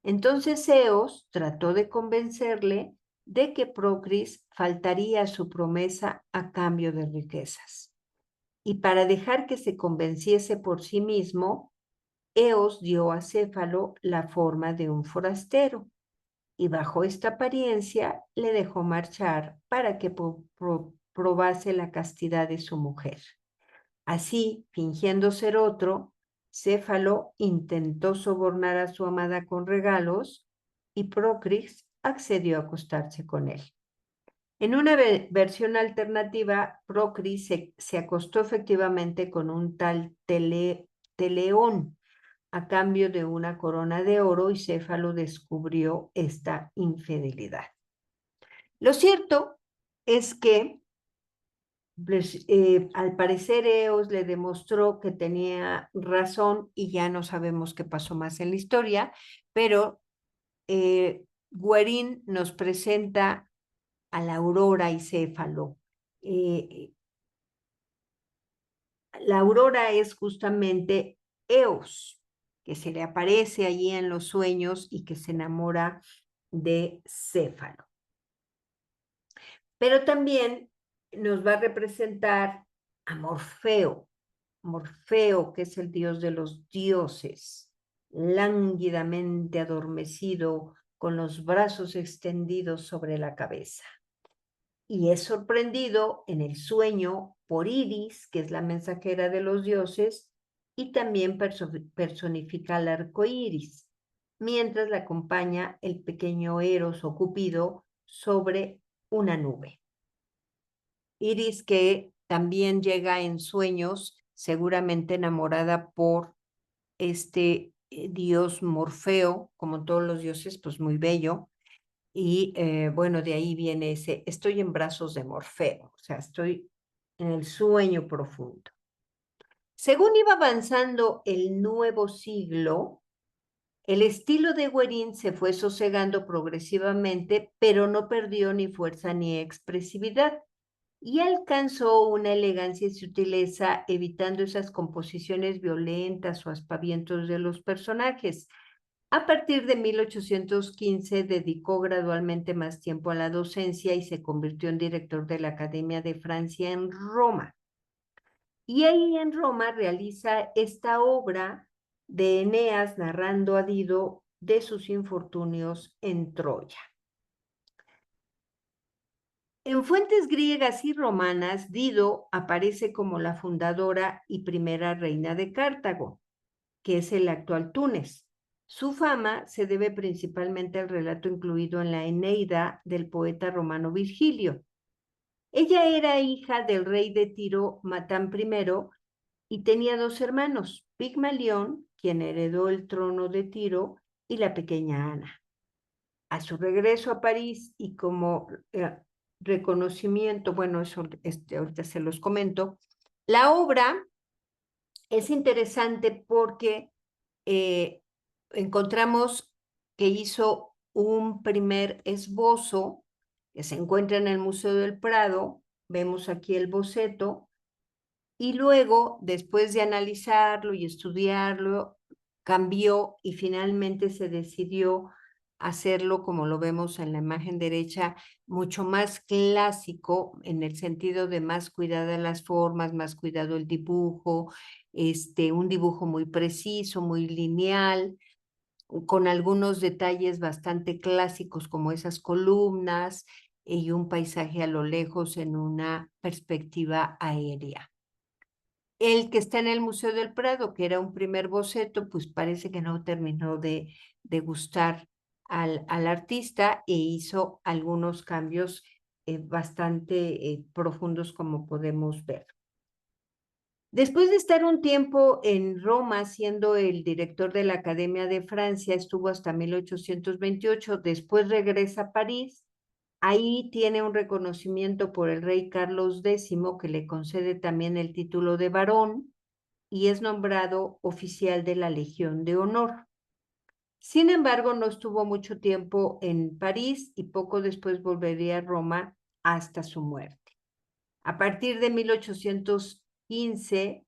A: Entonces Eos trató de convencerle de que Procris faltaría a su promesa a cambio de riquezas. Y para dejar que se convenciese por sí mismo, Eos dio a Céfalo la forma de un forastero y bajo esta apariencia le dejó marchar para que probase la castidad de su mujer. Así, fingiendo ser otro, Céfalo intentó sobornar a su amada con regalos y Procris accedió a acostarse con él. En una versión alternativa, Procris se acostó efectivamente con un tal Teleón a cambio de una corona de oro y Céfalo descubrió esta infidelidad. Lo cierto es que pues, al parecer Eos le demostró que tenía razón y ya no sabemos qué pasó más en la historia, pero Guerín nos presenta a la aurora y Céfalo. La aurora es justamente Eos, que se le aparece allí en los sueños y que se enamora de Céfalo. Pero también nos va a representar a Morfeo, Morfeo, que es el dios de los dioses, lánguidamente adormecido, con los brazos extendidos sobre la cabeza. Y es sorprendido en el sueño por Iris, que es la mensajera de los dioses, y también personifica al arco iris, mientras la acompaña el pequeño Eros o Cupido sobre una nube. Iris, que también llega en sueños, seguramente enamorada por este dios Morfeo, como todos los dioses, pues muy bello. Y bueno, de ahí viene ese, estoy en brazos de Morfeo, o sea, estoy en el sueño profundo. Según iba avanzando el nuevo siglo, el estilo de Guerín se fue sosegando progresivamente, pero no perdió ni fuerza ni expresividad y alcanzó una elegancia y sutileza, evitando esas composiciones violentas o aspavientos de los personajes. A partir de 1815 dedicó gradualmente más tiempo a la docencia y se convirtió en director de la Academia de Francia en Roma. Y ahí en Roma realiza esta obra de Eneas narrando a Dido de sus infortunios en Troya. En fuentes griegas y romanas, Dido aparece como la fundadora y primera reina de Cartago, que es el actual Túnez. Su fama se debe principalmente al relato incluido en la Eneida del poeta romano Virgilio. Ella era hija del rey de Tiro, Matán I, y tenía dos hermanos, Pigmalión, quien heredó el trono de Tiro, y la pequeña Ana. A su regreso a París y como reconocimiento, bueno, eso ahorita se los comento, la obra es interesante porque encontramos que hizo un primer esbozo que se encuentra en el Museo del Prado, vemos aquí el boceto, y luego, después de analizarlo y estudiarlo, cambió y finalmente se decidió hacerlo, como lo vemos en la imagen derecha, mucho más clásico, en el sentido de más cuidada las formas, más cuidado el dibujo, un dibujo muy preciso, muy lineal, con algunos detalles bastante clásicos como esas columnas y un paisaje a lo lejos en una perspectiva aérea. El que está en el Museo del Prado, que era un primer boceto, pues parece que no terminó de gustar al artista e hizo algunos cambios bastante profundos, como podemos ver. Después de estar un tiempo en Roma siendo el director de la Academia de Francia, estuvo hasta 1828, después regresa a París, ahí tiene un reconocimiento por el rey Carlos X, que le concede también el título de barón, y es nombrado oficial de la Legión de Honor. Sin embargo, no estuvo mucho tiempo en París y poco después volvería a Roma hasta su muerte. A partir de 1815,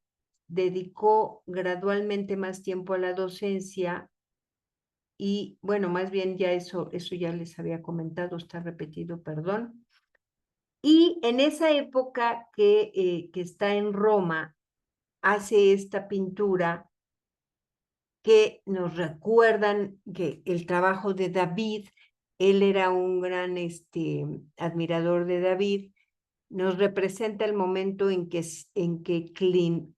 A: dedicó gradualmente más tiempo a la docencia y, bueno, más bien ya eso ya les había comentado, está repetido, perdón. Y en esa época que está en Roma, hace esta pintura que nos recuerdan que el trabajo de David, él era un gran admirador de David, nos representa el momento en que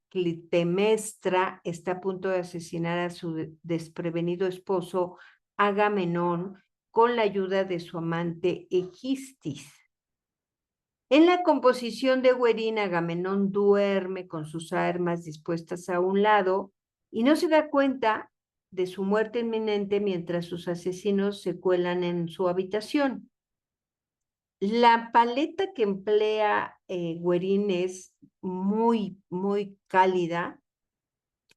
A: Clitemnestra está a punto de asesinar a su desprevenido esposo Agamenón con la ayuda de su amante Egistis. En la composición de Guerín, Agamenón duerme con sus armas dispuestas a un lado y no se da cuenta de su muerte inminente mientras sus asesinos se cuelan en su habitación. La paleta que emplea Guerín es muy, muy cálida,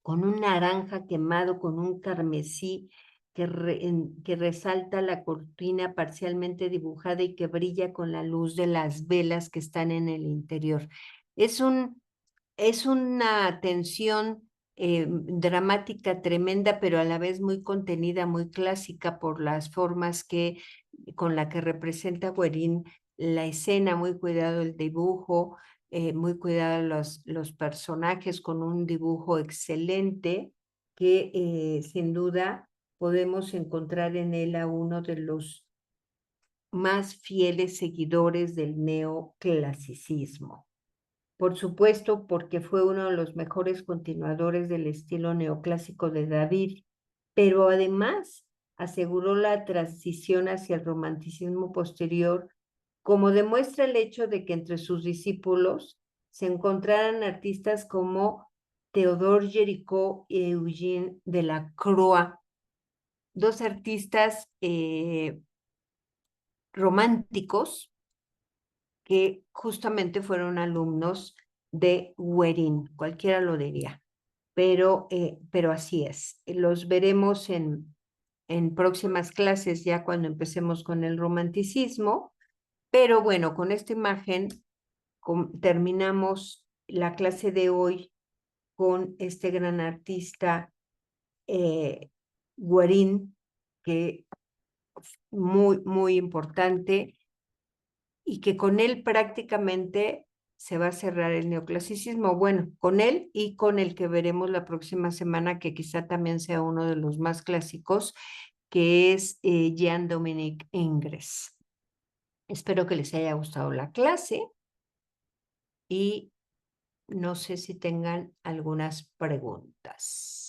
A: con un naranja quemado, con un carmesí que resalta la cortina parcialmente dibujada y que brilla con la luz de las velas que están en el interior. Es una tensión dramática tremenda, pero a la vez muy contenida, muy clásica por las formas con la que representa Guerín la escena, muy cuidado el dibujo, muy cuidado los personajes con un dibujo excelente que sin duda podemos encontrar en él a uno de los más fieles seguidores del neoclasicismo. Por supuesto, porque fue uno de los mejores continuadores del estilo neoclásico de David, pero además aseguró la transición hacia el romanticismo posterior, como demuestra el hecho de que entre sus discípulos se encontraran artistas como Theodore Géricault y Eugène Delacroix, dos artistas románticos que justamente fueron alumnos de Guerín, cualquiera lo diría, pero así es. Los veremos en próximas clases ya cuando empecemos con el romanticismo, pero bueno, con esta imagen terminamos la clase de hoy con este gran artista Guerín, que muy, muy importante y que con él prácticamente se va a cerrar el neoclasicismo. Bueno, con él y con el que veremos la próxima semana, que quizá también sea uno de los más clásicos, que es Jean-Dominique Ingres. Espero que les haya gustado la clase y no sé si tengan algunas preguntas.